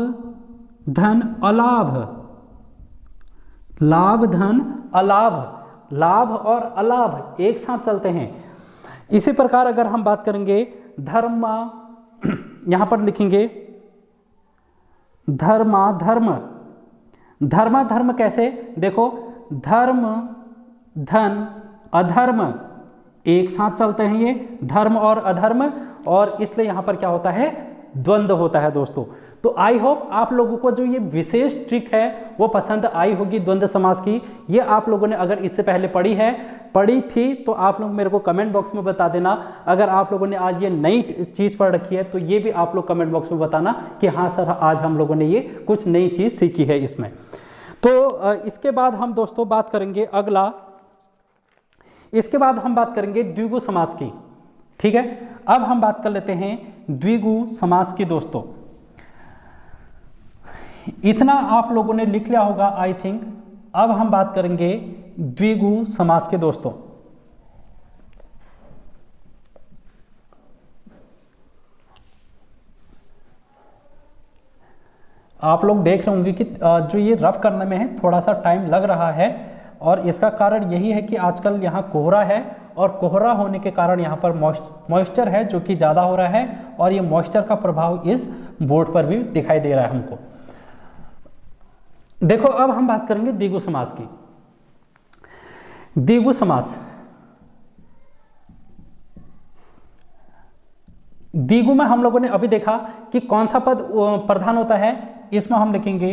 धन अलाभ, लाभ धन अलाभ, लाभ और अलाभ एक साथ चलते हैं। इसी प्रकार अगर हम बात करेंगे धर्मा, यहां पर लिखेंगे धर्मा धर्म। धर्मा धर्म कैसे? देखो धर्म धन अधर्म एक साथ चलते हैं, ये धर्म और अधर्म, और इसलिए यहां पर क्या होता है? द्वंद्व होता है दोस्तों। तो आई होप आप लोगों को जो ये विशेष ट्रिक है वो पसंद आई होगी द्वंद्व समास की। ये आप लोगों ने अगर इससे पहले पढ़ी थी तो आप लोग मेरे को कमेंट बॉक्स में बता देना। अगर आप लोगों ने आज ये नई चीज़ पढ़ रखी है तो ये भी आप लोग कमेंट बॉक्स में बताना कि हाँ सर आज हम लोगों ने ये कुछ नई चीज़ सीखी है इसमें। तो इसके बाद हम दोस्तों बात करेंगे अगला, इसके बाद हम बात करेंगे द्विगु समास की। ठीक है, अब हम बात कर लेते हैं द्विगु समास की दोस्तों। इतना आप लोगों ने लिख लिया होगा आई थिंक। अब हम बात करेंगे द्विगु समास के दोस्तों। आप लोग देख रहे होंगे कि जो ये रफ करने में है थोड़ा सा टाइम लग रहा है, और इसका कारण यही है कि आजकल यहाँ कोहरा है, और कोहरा होने के कारण यहाँ पर मॉइस्चर है जो कि ज़्यादा हो रहा है, और ये मॉइस्चर का प्रभाव इस बोर्ड पर भी दिखाई दे रहा है हमको। देखो अब हम बात करेंगे द्विगु समास की। द्विगु समास, द्विगु में हम लोगों ने अभी देखा कि कौन सा पद प्रधान होता है। इसमें हम लिखेंगे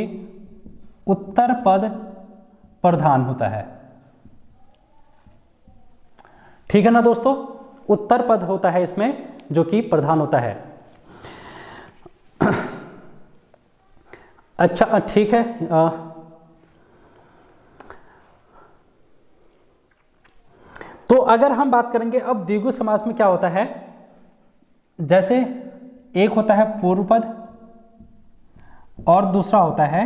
उत्तर पद प्रधान होता है। ठीक है ना दोस्तों, उत्तर पद होता है इसमें जो कि प्रधान होता है। अच्छा ठीक है, तो अगर हम बात करेंगे अब द्विगु समास में क्या होता है, जैसे एक होता है पूर्व पद और दूसरा होता है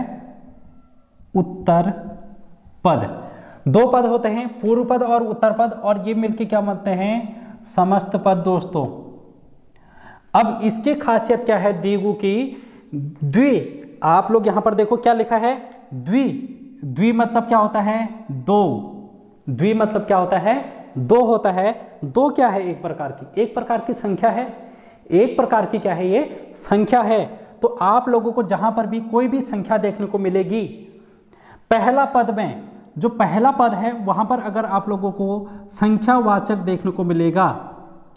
उत्तर पद। दो पद होते हैं, पूर्व पद और उत्तर पद, और ये मिलके क्या बनते हैं? समस्त पद दोस्तों। अब इसकी खासियत क्या है द्विगु की? द्वि, आप लोग यहां पर देखो क्या लिखा है? द्वि। द्वि मतलब क्या होता है? दो। द्वि मतलब क्या होता है? दो होता है। दो क्या है? एक प्रकार की संख्या है। एक प्रकार की क्या है? ये संख्या है। तो आप लोगों को जहां पर भी कोई भी संख्या देखने को मिलेगी, पहला पद में जो पहला पद है वहां पर अगर आप लोगों को संख्यावाचक देखने को मिलेगा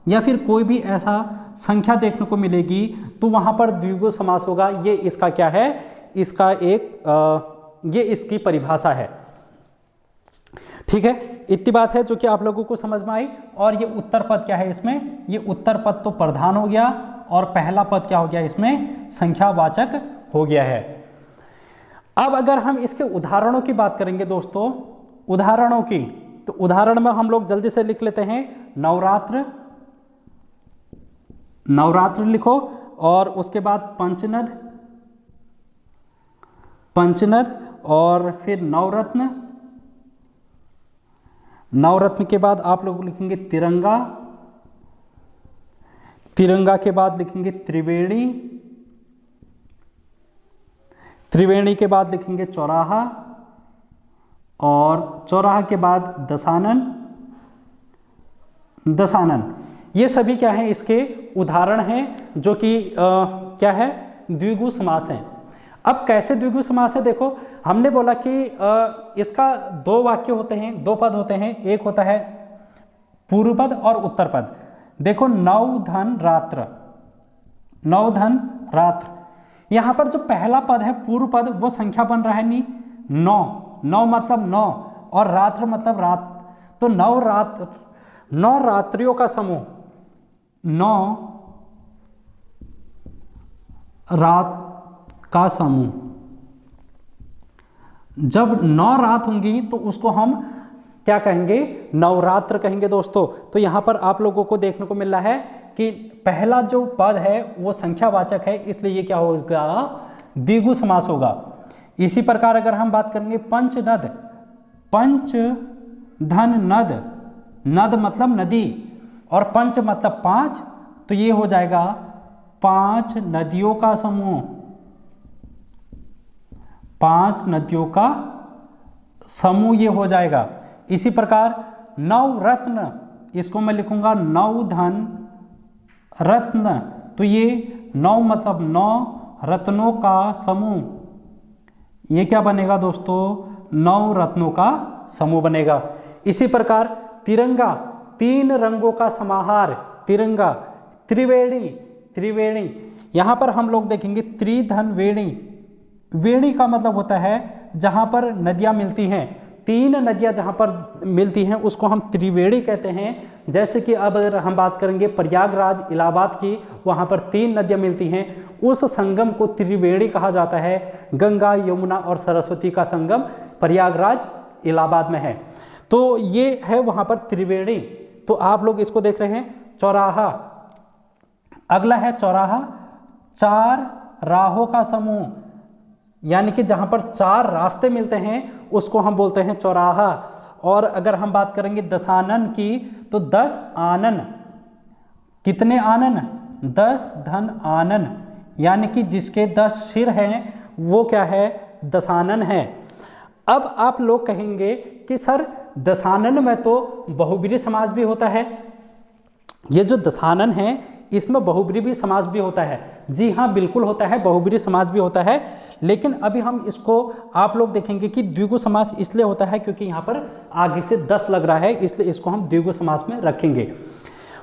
या फिर कोई भी ऐसा संख्या देखने को मिलेगी तो वहां पर द्विगु समास होगा। ये इसका क्या है? इसका ये इसकी परिभाषा है। ठीक है, इतनी बात है जो कि आप लोगों को समझ में आई। और ये उत्तर पद क्या है इसमें? ये उत्तर पद तो प्रधान हो गया और पहला पद क्या हो गया? इसमें संख्यावाचक हो गया है। अब अगर हम इसके उदाहरणों की बात करेंगे दोस्तों, उदाहरणों की, तो उदाहरण में हम लोग जल्दी से लिख लेते हैं। नवरात्र, नवरात्र लिखो, और उसके बाद पंचनद, पंचनद, और फिर नवरत्न, नवरत्न के बाद आप लोग लिखेंगे तिरंगा, तिरंगा के बाद लिखेंगे त्रिवेणी, त्रिवेणी के बाद लिखेंगे चौराहा, और चौराहा के बाद दशानन, दशानन। ये सभी क्या है? इसके उदाहरण हैं जो कि क्या है? द्विगु समास है। अब कैसे द्विगु समास है? देखो, हमने बोला कि इसका दो वाक्य होते हैं, दो पद होते हैं। एक होता है पूर्व पद और उत्तर पद। देखो, नव धन रात्र, नव धन रात्र, यहां पर जो पहला पद है पूर्व पद वो संख्या बन रहा है नहीं, नौ। नौ मतलब नौ, और रात्र मतलब रात। तो नौ रात्र, नौ रात्रियों का समूह, नौ रात का समूह। जब 9 रात होंगी तो उसको हम क्या कहेंगे? नवरात्र कहेंगे दोस्तों। तो यहां पर आप लोगों को देखने को मिल रहा है कि पहला जो पद है वो संख्यावाचक है, इसलिए ये क्या होगा? द्विगु समास होगा। इसी प्रकार अगर हम बात करेंगे पंचनद, पंच धन नद, नद मतलब नदी, और पंच मतलब पांच, तो ये हो जाएगा पांच नदियों का समूह, पांच नदियों का समूह ये हो जाएगा। इसी प्रकार नवरत्न, इसको मैं लिखूंगा नव धन रत्न, तो ये नौ मतलब 9 रत्नों का समूह, ये क्या बनेगा दोस्तों? 9 रत्नों का समूह बनेगा। इसी प्रकार तिरंगा, 3 रंगों का समाहार, तिरंगा। त्रिवेणी, त्रिवेणी, यहां पर हम लोग देखेंगे त्रिधन वेणी। वेणी का मतलब होता है जहां पर नदियां मिलती हैं, 3 नदियां जहां पर मिलती हैं उसको हम त्रिवेणी कहते हैं। जैसे कि अब अगर हम बात करेंगे प्रयागराज इलाहाबाद की, वहां पर 3 नदियां मिलती हैं, उस संगम को त्रिवेणी कहा जाता है। गंगा, यमुना और सरस्वती का संगम प्रयागराज इलाहाबाद में है, तो ये है वहां पर त्रिवेणी। तो आप लोग इसको देख रहे हैं। चौराहा, अगला है चौराहा, 4 राहों का समूह, यानी कि जहां पर 4 रास्ते मिलते हैं उसको हम बोलते हैं चौराहा। और अगर हम बात करेंगे दशानन की, तो 10 आनन, कितने आनन? 10 धन आनन, यानी कि जिसके 10 सिर हैं वो क्या है? दशानन है। अब आप लोग कहेंगे कि सर दशानन में तो बहुब्रीहि समास भी होता है, ये जो दशानन है इसमें बहुब्रीहि समास भी होता है। जी हाँ, बिल्कुल होता है, बहुब्रीहि समास भी होता है, लेकिन अभी हम इसको आप लोग देखेंगे कि द्विगु समास इसलिए होता है क्योंकि यहाँ पर आगे से 10 लग रहा है, इसलिए इसको हम द्विगु समास में रखेंगे।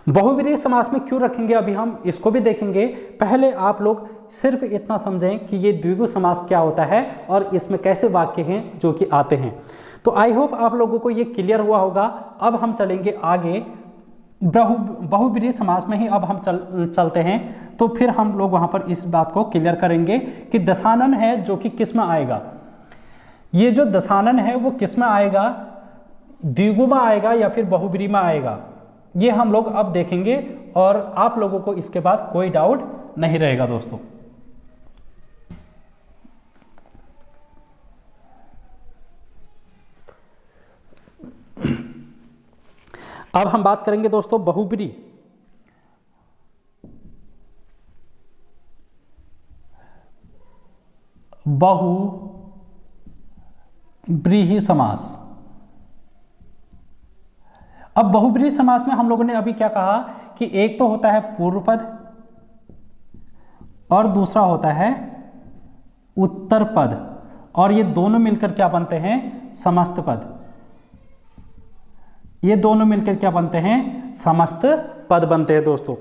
बहुब्रीहि समास में क्यों रखेंगे अभी हम इसको भी देखेंगे। पहले आप लोग सिर्फ इतना समझें कि ये द्विगु समास क्या होता है और इसमें कैसे वाक्य हैं जो कि आते हैं। तो आई होप आप लोगों को ये क्लियर हुआ होगा। अब हम चलेंगे आगे, बहुब्रीहि समास में ही अब हम चलते हैं, तो फिर हम लोग वहां पर इस बात को क्लियर करेंगे कि दशानन है जो कि किस में आएगा। ये जो दशानन है वो किस में आएगा? द्विगु में आएगा या फिर बहुब्रीहि में आएगा, ये हम लोग अब देखेंगे और आप लोगों को इसके बाद कोई डाउट नहीं रहेगा दोस्तों। अब हम बात करेंगे दोस्तों बहुब्री। बहुब्रीहि समास। अब बहुब्रीहि समास में हम लोगों ने अभी क्या कहा कि एक तो होता है पूर्व पद और दूसरा होता है उत्तर पद, और ये दोनों मिलकर क्या बनते हैं? समस्त पद। ये दोनों मिलकर क्या बनते हैं? समस्त पद बनते हैं दोस्तों।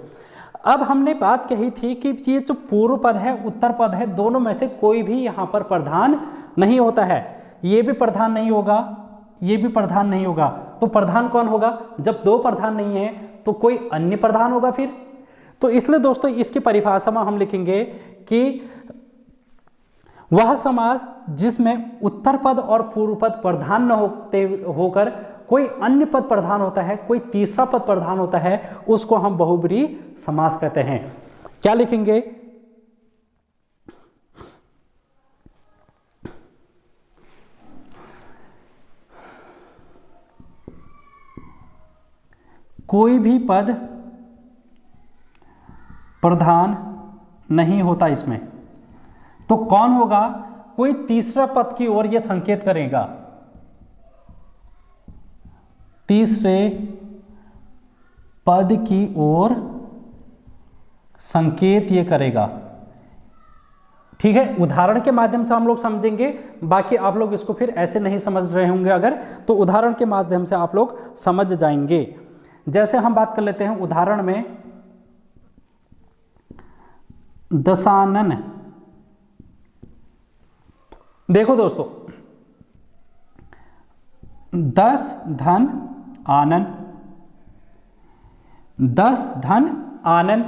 अब हमने बात कही थी कि ये जो पूर्व पद है, उत्तर पद है, दोनों में से कोई भी यहां पर प्रधान नहीं होता है। ये भी प्रधान नहीं होगा, ये भी प्रधान नहीं होगा। तो प्रधान कौन होगा? जब दो प्रधान नहीं है तो कोई अन्य प्रधान होगा फिर। तो इसलिए दोस्तों इसकी परिभाषा में हम लिखेंगे कि वह समास जिसमें उत्तर पद और पूर्व पद प्रधान न होकर कोई अन्य पद प्रधान होता है, कोई तीसरा पद प्रधान होता है, उसको हम बहुब्रीहि समास कहते हैं। क्या लिखेंगे? कोई भी पद प्रधान नहीं होता इसमें, तो कौन होगा? कोई तीसरा पद की ओर यह संकेत करेगा, तीसरे पद की ओर संकेत ये करेगा। ठीक है, उदाहरण के माध्यम से हम लोग समझेंगे, बाकी आप लोग इसको फिर ऐसे नहीं समझ रहे होंगे अगर, तो उदाहरण के माध्यम से आप लोग समझ जाएंगे। जैसे हम बात कर लेते हैं उदाहरण में, दशानन। देखो दोस्तों, 10 धन आनन, 10 धन आनन।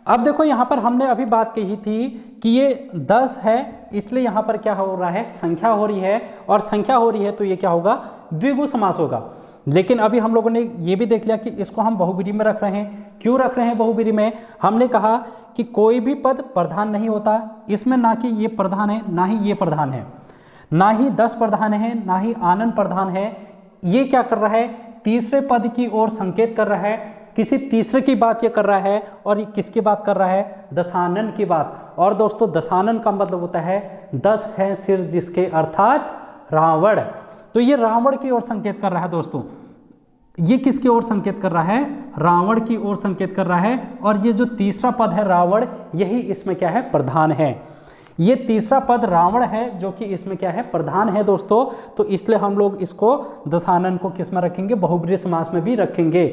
अब देखो यहां पर हमने अभी बात कही थी कि ये 10 है, इसलिए यहां पर क्या हो रहा है? संख्या हो रही है, और संख्या हो रही है तो ये क्या होगा? द्विगु समास होगा। लेकिन अभी हम लोगों ने ये भी देख लिया कि इसको हम बहुब्रीहि में रख रहे हैं। क्यों रख रहे हैं बहुब्रीहि में? हमने कहा कि कोई भी पद प्रधान नहीं होता इसमें, ना कि ये प्रधान है ना ही ये प्रधान है, ना ही 10 प्रधान है ना ही आनन प्रधान है। ये क्या कर रहा है? तीसरे पद की ओर संकेत कर रहा है, किसी तीसरे की बात ये कर रहा है, और ये किसकी बात कर रहा है? दशानन की बात। और दोस्तों दशानन का मतलब होता है 10 है सिर जिसके, अर्थात रावण। तो ये रावण की ओर संकेत कर रहा है दोस्तों। ये किसकी ओर संकेत कर रहा है? रावण की ओर संकेत कर रहा है। और ये जो तीसरा पद है रावण, यही इसमें क्या है? प्रधान है। ये तीसरा पद रावण है जो कि इसमें क्या है? प्रधान है दोस्तों। तो इसलिए हम लोग इसको दशानन को किस में रखेंगे? बहुब्रीहि समास में भी रखेंगे।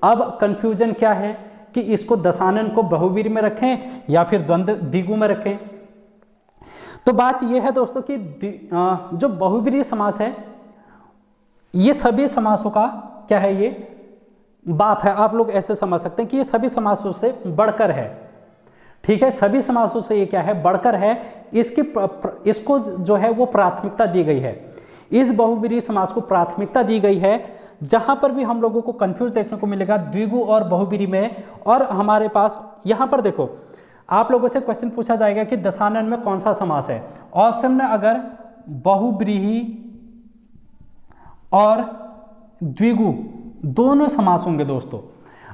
अब कंफ्यूजन क्या है कि इसको दशानन को बहुब्रीहि में रखें या फिर द्वंद्व द्विगु में रखें? तो बात यह है दोस्तों कि जो बहुब्रीहि समास है ये सभी समासों का क्या है? ये बाप है। आप लोग ऐसे समझ सकते हैं कि ये सभी समासों से बढ़कर है। ठीक है, सभी समासों से ये क्या है? बढ़कर है। इसको जो है वो प्राथमिकता दी गई है। इस बहुब्रीहि समास को प्राथमिकता दी गई है। जहां पर भी हम लोगों को कंफ्यूज देखने को मिलेगा द्विगु और बहुब्रीहि में, और हमारे पास यहां पर देखो आप लोगों से क्वेश्चन पूछा जाएगा कि दशानन में कौन सा समास है। ऑप्शन में अगर बहुब्रीहि और द्विगु दोनों समास होंगे दोस्तों,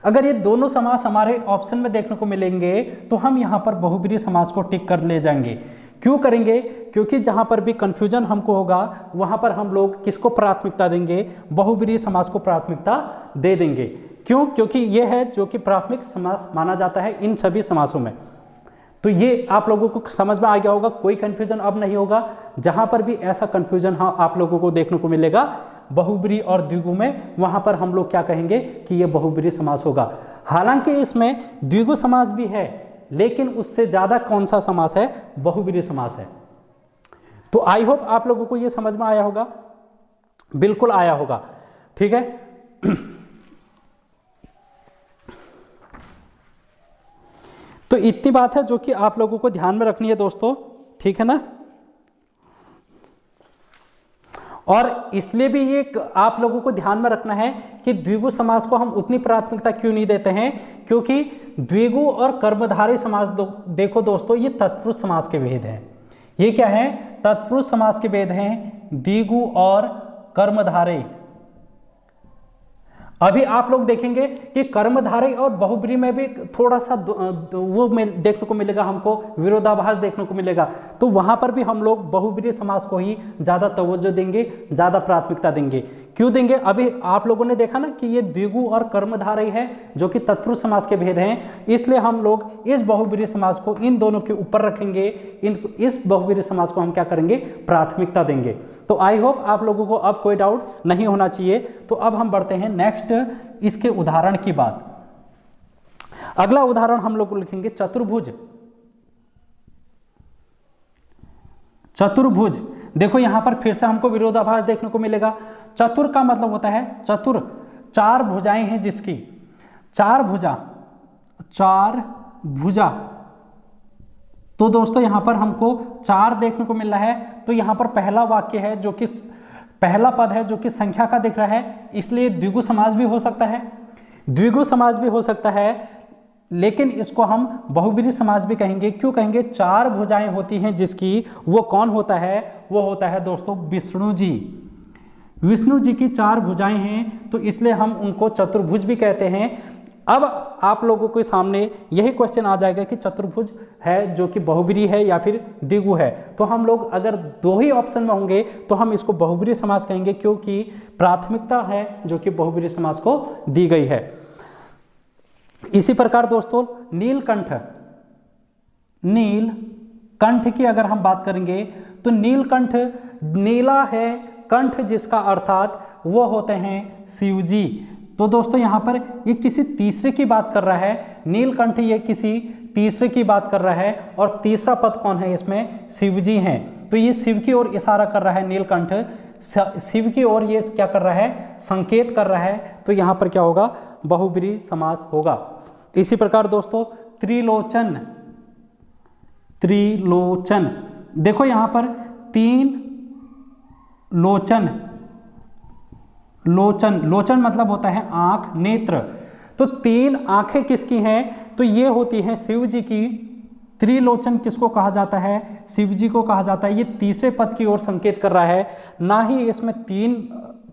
अगर ये दोनों समास हमारे ऑप्शन में देखने को मिलेंगे तो हम यहाँ पर बहुब्रीहि समास को टिक कर ले जाएंगे। क्यों करेंगे? क्योंकि जहाँ पर भी कंफ्यूजन हमको होगा वहाँ पर हम लोग किसको प्राथमिकता देंगे? बहुब्रीहि समास को प्राथमिकता दे देंगे। क्यों? क्योंकि ये है जो कि प्राथमिक समास माना जाता है इन सभी समासों में। तो ये आप लोगों को समझ में आ गया होगा, कोई कंफ्यूजन अब नहीं होगा। जहाँ पर भी ऐसा कंफ्यूजन आप लोगों को देखने को मिलेगा बहुब्रीहि और द्विगु में, वहां पर हम लोग क्या कहेंगे कि ये बहुब्रीहि समास होगा। हालांकि इसमें द्विगु समास भी है, लेकिन उससे ज्यादा कौन सा समास है? बहुब्रीहि समास है। तो आई होप आप लोगों को ये समझ में आया होगा, बिल्कुल आया होगा। ठीक है, तो इतनी बात है जो कि आप लोगों को ध्यान में रखनी है दोस्तों। ठीक है ना? और इसलिए भी ये आप लोगों को ध्यान में रखना है कि द्विगु समास को हम उतनी प्राथमिकता क्यों नहीं देते हैं, क्योंकि द्विगु और कर्मधारय समास देखो दोस्तों, ये तत्पुरुष समास के भेद हैं। ये क्या है? तत्पुरुष समास के भेद हैं, द्विगु और कर्मधारय। अभी आप लोग देखेंगे कि कर्मधारय और बहुब्रीहि में भी थोड़ा सा वो देखने को मिलेगा, हमको विरोधाभास देखने को मिलेगा। तो वहां पर भी हम लोग बहुब्रीहि समास को ही ज्यादा तवज्जो देंगे, ज्यादा प्राथमिकता देंगे। क्यों देंगे? अभी आप लोगों ने देखा ना कि ये द्विगु और कर्मधारय है जो कि तत्पुरुष समास के भेद हैं, इसलिए हम लोग इस बहुब्रीहि समास को इन दोनों के ऊपर रखेंगे। इस बहुब्रीहि समास को हम क्या करेंगे? प्राथमिकता देंगे। तो आई होप आप लोगों को अब कोई डाउट नहीं होना चाहिए। तो अब हम बढ़ते हैं नेक्स्ट इसके उदाहरण की बात। अगला उदाहरण हम लोग लिखेंगे चतुर्भुज। चतुर्भुज देखो यहां पर फिर से हमको विरोधाभास देखने को मिलेगा। चतुर का मतलब होता है चतुर, चार भुजाएं हैं जिसकी, चार भुजा, चार भुजा। तो दोस्तों यहां पर हमको चार देखने को मिल रहा है। तो यहां पर पहला वाक्य है जो कि पहला पद है जो कि संख्या का दिख रहा है, इसलिए द्विगु समास भी हो सकता है, द्विगु समास भी हो सकता है, लेकिन इसको हम बहुब्रीहि समास भी कहेंगे। क्यों कहेंगे? चार भुजाएं होती हैं जिसकी, वो कौन होता है? वो होता है दोस्तों विष्णु जी। विष्णु जी की चार भुजाएं हैं, तो इसलिए हम उनको चतुर्भुज भी कहते हैं। अब आप लोगों के सामने यही क्वेश्चन आ जाएगा कि चतुर्भुज है जो कि बहुब्रीहि है या फिर द्विगु है। तो हम लोग अगर दो ही ऑप्शन में होंगे तो हम इसको बहुब्रीहि समास कहेंगे, क्योंकि प्राथमिकता है जो कि बहुब्रीहि समास को दी गई है। इसी प्रकार दोस्तों नीलकंठ, नीलकंठ की अगर हम बात करेंगे तो नीलकंठ, नीला है कंठ जिसका, अर्थात वो होते हैं शिव जी। तो दोस्तों यहां पर ये किसी तीसरे की बात कर रहा है, नीलकंठ ये किसी तीसरे की बात कर रहा है, और तीसरा पद कौन है इसमें? शिव जी हैं। तो ये शिव की ओर इशारा कर रहा है नीलकंठ, शिव की ओर ये क्या कर रहा है? संकेत कर रहा है। तो यहां पर क्या होगा? बहुब्रीहि समास होगा। इसी प्रकार दोस्तों त्रिलोचन, त्रिलोचन देखो यहां पर तीन लोचन, लोचन, लोचन मतलब होता है आंख, नेत्र। तो तीन आंखें किसकी हैं? तो ये होती हैं शिव जी की। त्रिलोचन किसको कहा जाता है? शिव जी को कहा जाता है। ये तीसरे पद की ओर संकेत कर रहा है। ना ही इसमें तीन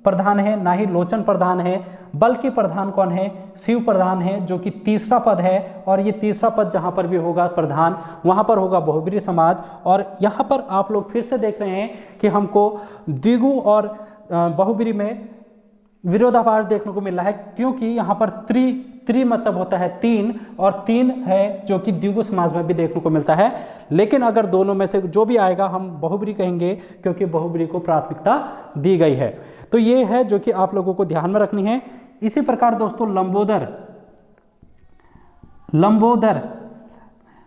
प्रधान है, ना ही लोचन प्रधान है, बल्कि प्रधान कौन है? शिव प्रधान है, जो कि तीसरा पद है। और ये तीसरा पद जहां पर भी होगा प्रधान, वहां पर होगा बहुब्रीहि समास। और यहां पर आप लोग फिर से देख रहे हैं कि हमको द्विगु और बहुब्रीहि में विरोधाभास देखने को मिल रहा है, क्योंकि यहाँ पर त्रि मतलब होता है तीन, और तीन है जो कि द्विगु समास में भी देखने को मिलता है। लेकिन अगर दोनों में से जो भी आएगा हम बहुब्रीहि कहेंगे, क्योंकि बहुब्रीहि को प्राथमिकता दी गई है। तो ये है जो कि आप लोगों को ध्यान में रखनी है। इसी प्रकार दोस्तों लंबोदर, लंबोदर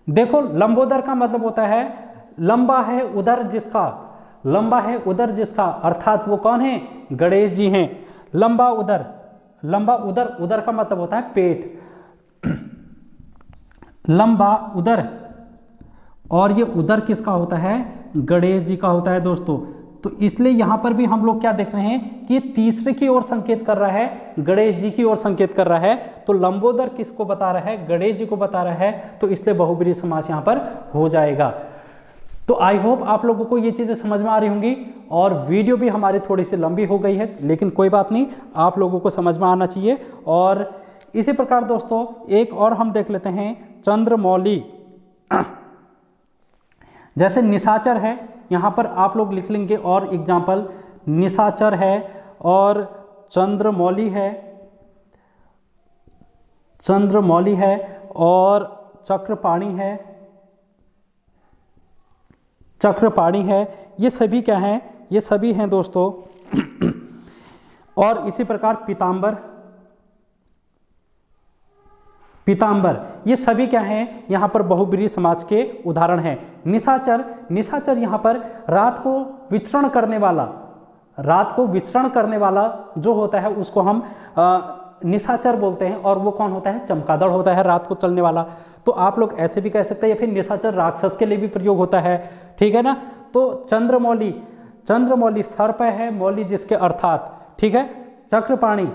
देखो लंबोदर का मतलब होता है लंबा है उदर जिसका, लंबा है उदर जिसका, अर्थात वो कौन है? गणेश जी हैं। लंबा उदर, लंबा उदर, उदर का मतलब होता है पेट, लंबा उदर, और ये उदर किसका होता है? गणेश जी का होता है दोस्तों। तो इसलिए यहां पर भी हम लोग क्या देख रहे हैं कि तीसरे की ओर संकेत कर रहा है, गणेश जी की ओर संकेत कर रहा है। तो लंबोदर किसको बता रहा है? गणेश जी को बता रहा है। तो इसलिए बहुब्रीहि समास यहां पर हो जाएगा। तो आई होप आप लोगों को ये चीज़ें समझ में आ रही होंगी। और वीडियो भी हमारी थोड़ी सी लंबी हो गई है, लेकिन कोई बात नहीं, आप लोगों को समझ में आना चाहिए। और इसी प्रकार दोस्तों एक और हम देख लेते हैं चंद्रमौली। जैसे निशाचर है, यहाँ पर आप लोग लिख लेंगे और एग्जाम्पल, निशाचर है और चंद्रमौली है, चंद्रमौली है और चक्रपाणी है, चक्रपाणी है। ये सभी क्या हैं? ये सभी हैं दोस्तों। और इसी प्रकार पीतांबर, पीतांबर, ये सभी क्या हैं? यहाँ पर बहुब्रीहि समास के उदाहरण हैं। निशाचर, निशाचर यहाँ पर रात को विचरण करने वाला, रात को विचरण करने वाला जो होता है उसको हम निशाचर बोलते हैं। और वो कौन होता है? चमगादड़ होता है, रात को चलने वाला। तो आप लोग ऐसे भी कह सकते हैं, या फिर निशाचर राक्षस के लिए भी प्रयोग होता है, ठीक है ना। तो चंद्रमौली, चंद्रमौली सर पे है, मौली जिसके अर्थात, ठीक है, चक्रपाणी।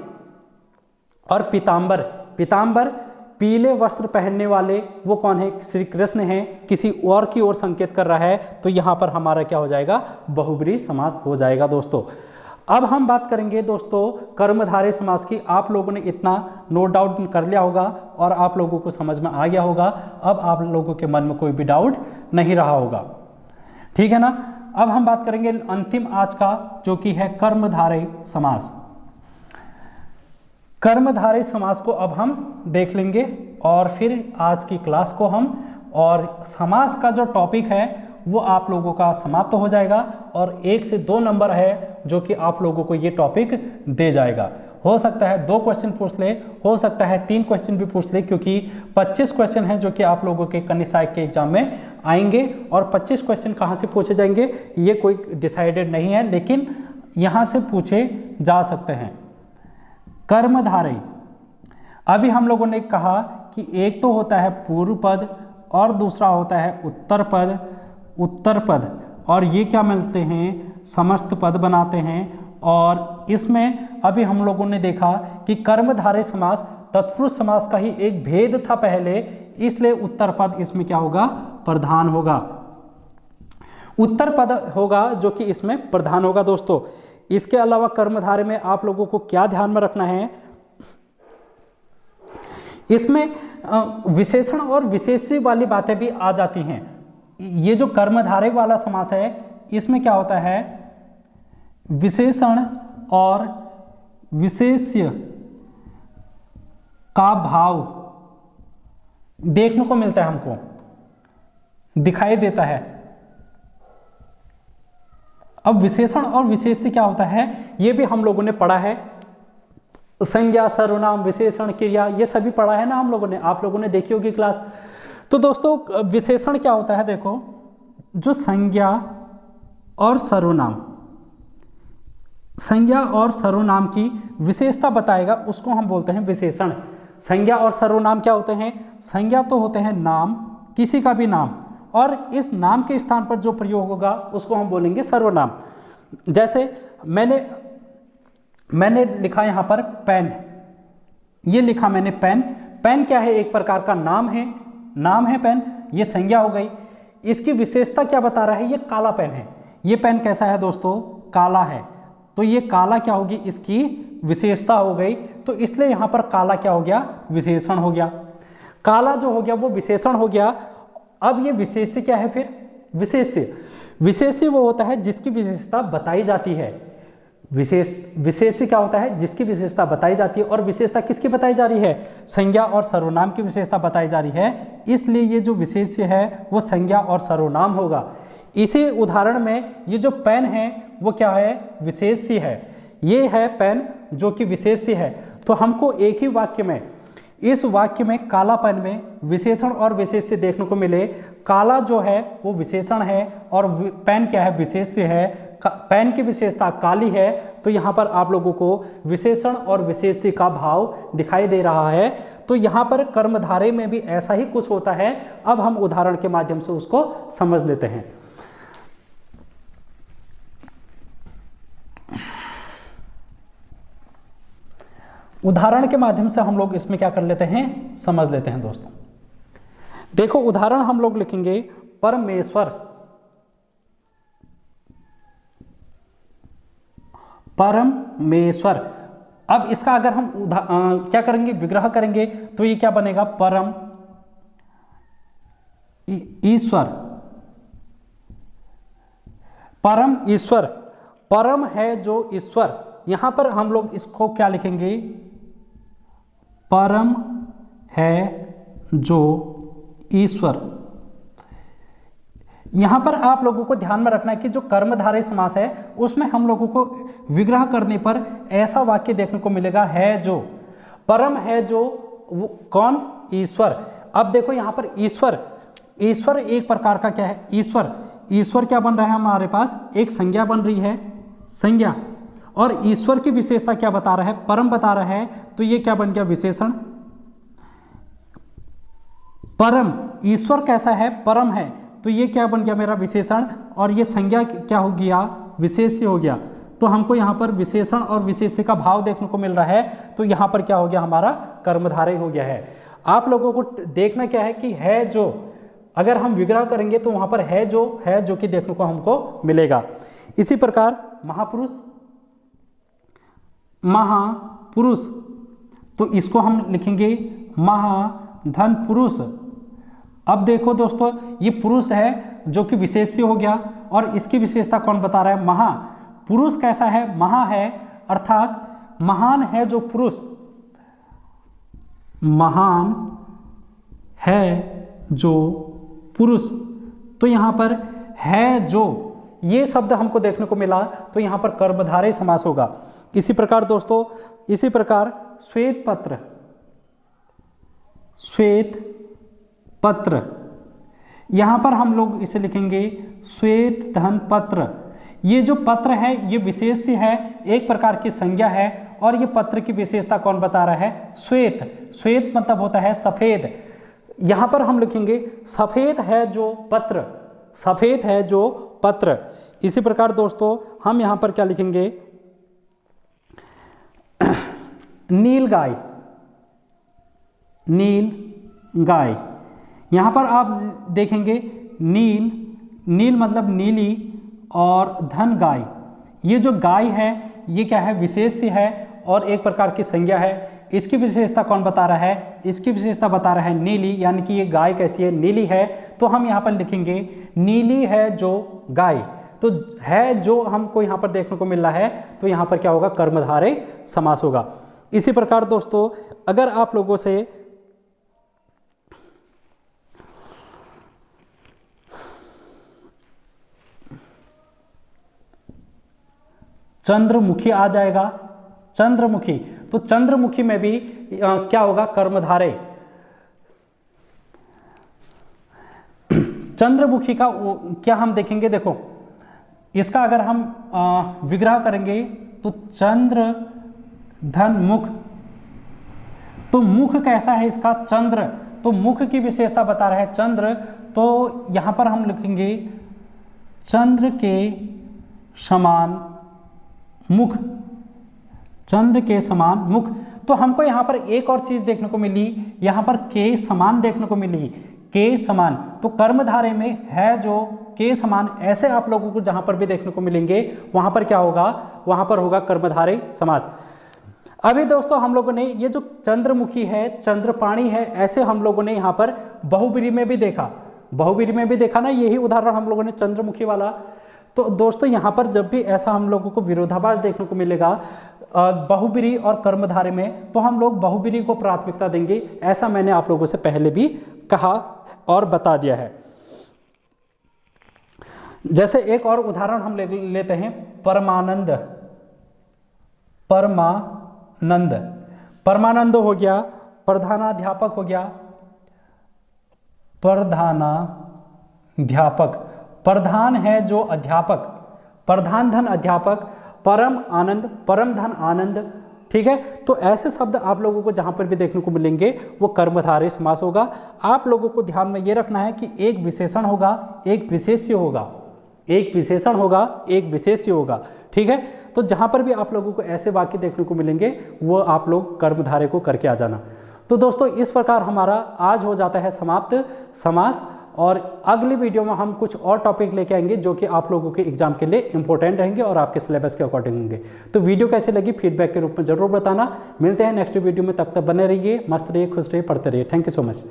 और पीतांबर, पीतांबर पीले वस्त्र पहनने वाले वो कौन है, श्री कृष्ण हैं, किसी और की ओर संकेत कर रहा है, तो यहाँ पर हमारा क्या हो जाएगा, बहुब्रीहि समास हो जाएगा दोस्तों। अब हम बात करेंगे दोस्तों कर्मधारय समास की। आप लोगों ने इतना नोट डाउन कर लिया होगा और आप लोगों को समझ में आ गया होगा। अब आप लोगों के मन में कोई भी डाउट नहीं रहा होगा, ठीक है ना। अब हम बात करेंगे अंतिम आज का, जो कि है कर्मधारय समास। कर्मधारय समास को अब हम देख लेंगे और फिर आज की क्लास को हम, और समास का जो टॉपिक है वो आप लोगों का समाप्त हो जाएगा और 1 से 2 नंबर है जो कि आप लोगों को ये टॉपिक दे जाएगा। हो सकता है 2 क्वेश्चन पूछ ले, हो सकता है 3 क्वेश्चन भी पूछ ले, क्योंकि 25 क्वेश्चन हैं जो कि आप लोगों के कन्या सहायक के एग्जाम में आएंगे। और 25 क्वेश्चन कहाँ से पूछे जाएंगे ये कोई डिसाइडेड नहीं है, लेकिन यहाँ से पूछे जा सकते हैं। कर्मधारय, अभी हम लोगों ने कहा कि एक तो होता है पूर्व पद और दूसरा होता है उत्तर पद, उत्तर पद, और ये क्या मिलते हैं, समस्त पद बनाते हैं। और इसमें अभी हम लोगों ने देखा कि कर्मधारय समास तत्पुरुष समास का ही एक भेद था पहले, इसलिए उत्तर पद इसमें क्या होगा, प्रधान होगा, उत्तर पद होगा जो कि इसमें प्रधान होगा दोस्तों। इसके अलावा कर्मधारय में आप लोगों को क्या ध्यान में रखना है, इसमें विशेषण और विशेष्य वाली बातें भी आ जाती हैं। ये जो कर्मधारय वाला समास है इसमें क्या होता है, विशेषण और विशेष्य का भाव देखने को मिलता है, हमको दिखाई देता है। अब विशेषण और विशेष्य क्या होता है ये भी हम लोगों ने पढ़ा है, संज्ञा, सर्वनाम, विशेषण, क्रिया, ये सभी पढ़ा है ना हम लोगों ने, आप लोगों ने देखी होगी क्लास। तो दोस्तों विशेषण क्या होता है, देखो जो संज्ञा और सर्वनाम, संज्ञा और सर्वनाम की विशेषता बताएगा उसको हम बोलते हैं विशेषण। संज्ञा और सर्वनाम क्या होते हैं, संज्ञा तो होते हैं नाम, किसी का भी नाम, और इस नाम के स्थान पर जो प्रयोग होगा उसको हम बोलेंगे सर्वनाम। जैसे मैंने लिखा यहाँ पर पेन, ये लिखा मैंने पेन, पेन क्या है, एक प्रकार का नाम है, नाम है पेन, ये संज्ञा हो गई। इसकी विशेषता क्या बता रहा है, ये काला पेन है। ये पेन कैसा है दोस्तों, काला है, तो ये काला क्या होगी, इसकी विशेषता हो गई, तो इसलिए यहाँ पर काला क्या हो गया, विशेषण हो गया। काला जो हो गया वो विशेषण हो गया। अब ये विशेष्य क्या है, फिर विशेष्य, विशेष्य वो होता है जिसकी विशेषता बताई जाती है। विशेष्य क्या होता है, जिसकी विशेषता बताई जाती है, और विशेषता किसकी बताई जा रही है, संज्ञा और सर्वनाम की विशेषता बताई जा रही है, इसलिए ये जो विशेष्य है वो संज्ञा और सर्वनाम होगा। इसी उदाहरण में ये जो पेन है वो क्या है, विशेष्य है, ये है पेन जो कि विशेष्य है। तो हमको एक ही वाक्य में, इस वाक्य में काला पेन में विशेषण और विशेष्य देखने को मिले। काला जो है वो विशेषण है और पेन क्या है, विशेष्य है। पेन की विशेषता काली है, तो यहाँ पर आप लोगों को विशेषण और विशेष्य का भाव दिखाई दे रहा है। तो यहाँ पर कर्मधारय में भी ऐसा ही कुछ होता है। अब हम उदाहरण के माध्यम से उसको समझ लेते हैं। उदाहरण के माध्यम से हम लोग इसमें क्या कर लेते हैं, समझ लेते हैं दोस्तों। देखो उदाहरण हम लोग लिखेंगे परमेश्वर, परमेश्वर। अब इसका अगर हम क्या करेंगे, विग्रह करेंगे, तो ये क्या बनेगा, परम ईश्वर, परम ईश्वर। परम है जो ईश्वर, यहां पर हम लोग इसको क्या लिखेंगे, परम है जो ईश्वर। यहां पर आप लोगों को ध्यान में रखना है कि जो कर्मधारय समास है उसमें हम लोगों को विग्रह करने पर ऐसा वाक्य देखने को मिलेगा, है जो, परम है जो, वो कौन, ईश्वर। अब देखो यहां पर ईश्वर, ईश्वर एक प्रकार का क्या है, ईश्वर। ईश्वर क्या बन रहा है हमारे पास, एक संज्ञा बन रही है, संज्ञा, और ईश्वर की विशेषता क्या बता रहा है, परम बता रहा है, तो ये क्या बन गया, विशेषण। परम, ईश्वर कैसा है, परम है, तो ये क्या बन गया मेरा विशेषण, और ये संज्ञा क्या हो गया, विशेष्य हो गया। तो हमको यहाँ पर विशेषण और विशेष्य का भाव देखने को मिल रहा है, तो यहाँ पर क्या हो गया, हमारा कर्मधारय हो गया है। आप लोगों को देखना क्या है कि है जो, अगर हम विग्रह करेंगे तो वहाँ पर है जो कि देखने को हमको मिलेगा। इसी प्रकार महापुरुष, महापुरुष, तो इसको हम लिखेंगे महाधन पुरुष। अब देखो दोस्तों, ये पुरुष है जो कि विशेष्य हो गया, और इसकी विशेषता कौन बता रहा है, महा। पुरुष कैसा है, महा है, अर्थात महान है जो पुरुष, महान है जो पुरुष। तो यहाँ पर है जो, ये शब्द हमको देखने को मिला, तो यहाँ पर कर्मधारय समास होगा। इसी प्रकार दोस्तों, इसी प्रकार श्वेत पत्र, श्वेत पत्र, यहाँ पर हम लोग इसे लिखेंगे श्वेत धन पत्र। ये जो पत्र है ये विशेष्य है, एक प्रकार की संज्ञा है, और ये पत्र की विशेषता कौन बता रहा है, श्वेत। श्वेत मतलब होता है सफेद। यहाँ पर हम लिखेंगे सफेद है जो पत्र, सफेद है जो पत्र। इसी प्रकार दोस्तों हम यहाँ पर क्या लिखेंगे, नील गाय, नील गाय। यहाँ पर आप देखेंगे नील, नील मतलब नीली, और धन गाय। ये जो गाय है ये क्या है, विशेष्य है और एक प्रकार की संज्ञा है। इसकी विशेषता कौन बता रहा है, इसकी विशेषता बता रहा है नीली, यानी कि ये गाय कैसी है, नीली है। तो हम यहाँ पर लिखेंगे नीली है जो गाय। तो है जो हमको यहाँ पर देखने को मिल रहा है, तो यहाँ पर क्या होगा, कर्मधारय समास होगा। इसी प्रकार दोस्तों अगर आप लोगों से चंद्रमुखी आ जाएगा, चंद्रमुखी, तो चंद्रमुखी में भी क्या होगा, कर्मधारय। चंद्रमुखी का क्या हम देखेंगे, देखो इसका अगर हम विग्रह करेंगे तो चंद्र धन मुख, तो मुख कैसा है इसका, चंद्र, तो मुख की विशेषता बता रहा है चंद्र। तो यहां पर हम लिखेंगे चंद्र के समान मुख, चंद्र के समान मुख। तो हमको यहाँ पर एक और चीज देखने को मिली, यहाँ पर के समान देखने को मिली, के समान। तो कर्मधारय में है जो, के समान, ऐसे आप लोगों को जहां पर भी देखने को मिलेंगे वहां पर क्या होगा, वहां पर होगा कर्मधारय समास। अभी दोस्तों हम लोगों ने ये जो चंद्रमुखी है, चंद्रपाणी है, ऐसे हम लोगों ने यहाँ पर बहुब्रीहि में भी देखा, बहुब्रीहि में भी देखा ना, यही उदाहरण हम लोगों ने चंद्रमुखी वाला। तो दोस्तों यहाँ पर जब भी ऐसा हम लोगों को विरोधाभास देखने को मिलेगा बहुब्रीहि और कर्मधारय में, तो हम लोग बहुब्रीहि को प्राथमिकता देंगे। ऐसा मैंने आप लोगों से पहले भी कहा और बता दिया है। जैसे एक और उदाहरण हम लेते हैं, परमानंद, परमानंद, परमानंद हो गया, प्रधानाध्यापक हो गया, प्रधानाध्यापक, प्रधान है जो अध्यापक, प्रधान धन अध्यापक, परम आनंद, परम धन आनंद। ठीक है, तो ऐसे शब्द आप लोगों को जहां पर भी देखने को मिलेंगे वो कर्मधारय समास होगा। आप लोगों को ध्यान में ये रखना है कि एक विशेषण होगा, एक विशेष्य होगा, एक विशेषण होगा, एक विशेष्य होगा। ठीक है, तो जहां पर भी आप लोगों को ऐसे वाक्य देखने को मिलेंगे वो आप लोग कर्मधारय को करके आ जाना। तो दोस्तों इस प्रकार हमारा आज हो जाता है समाप्त समास, और अगली वीडियो में हम कुछ और टॉपिक लेके आएंगे जो कि आप लोगों के एग्जाम के लिए इंपॉर्टेंट रहेंगे और आपके सिलेबस के अकॉर्डिंग होंगे। तो वीडियो कैसे लगी फीडबैक के रूप में जरूर बताना। मिलते हैं नेक्स्ट वीडियो में, तब तक बने रहिए, मस्त रहिए, खुश रहिए, पढ़ते रहिए। Thank you so much.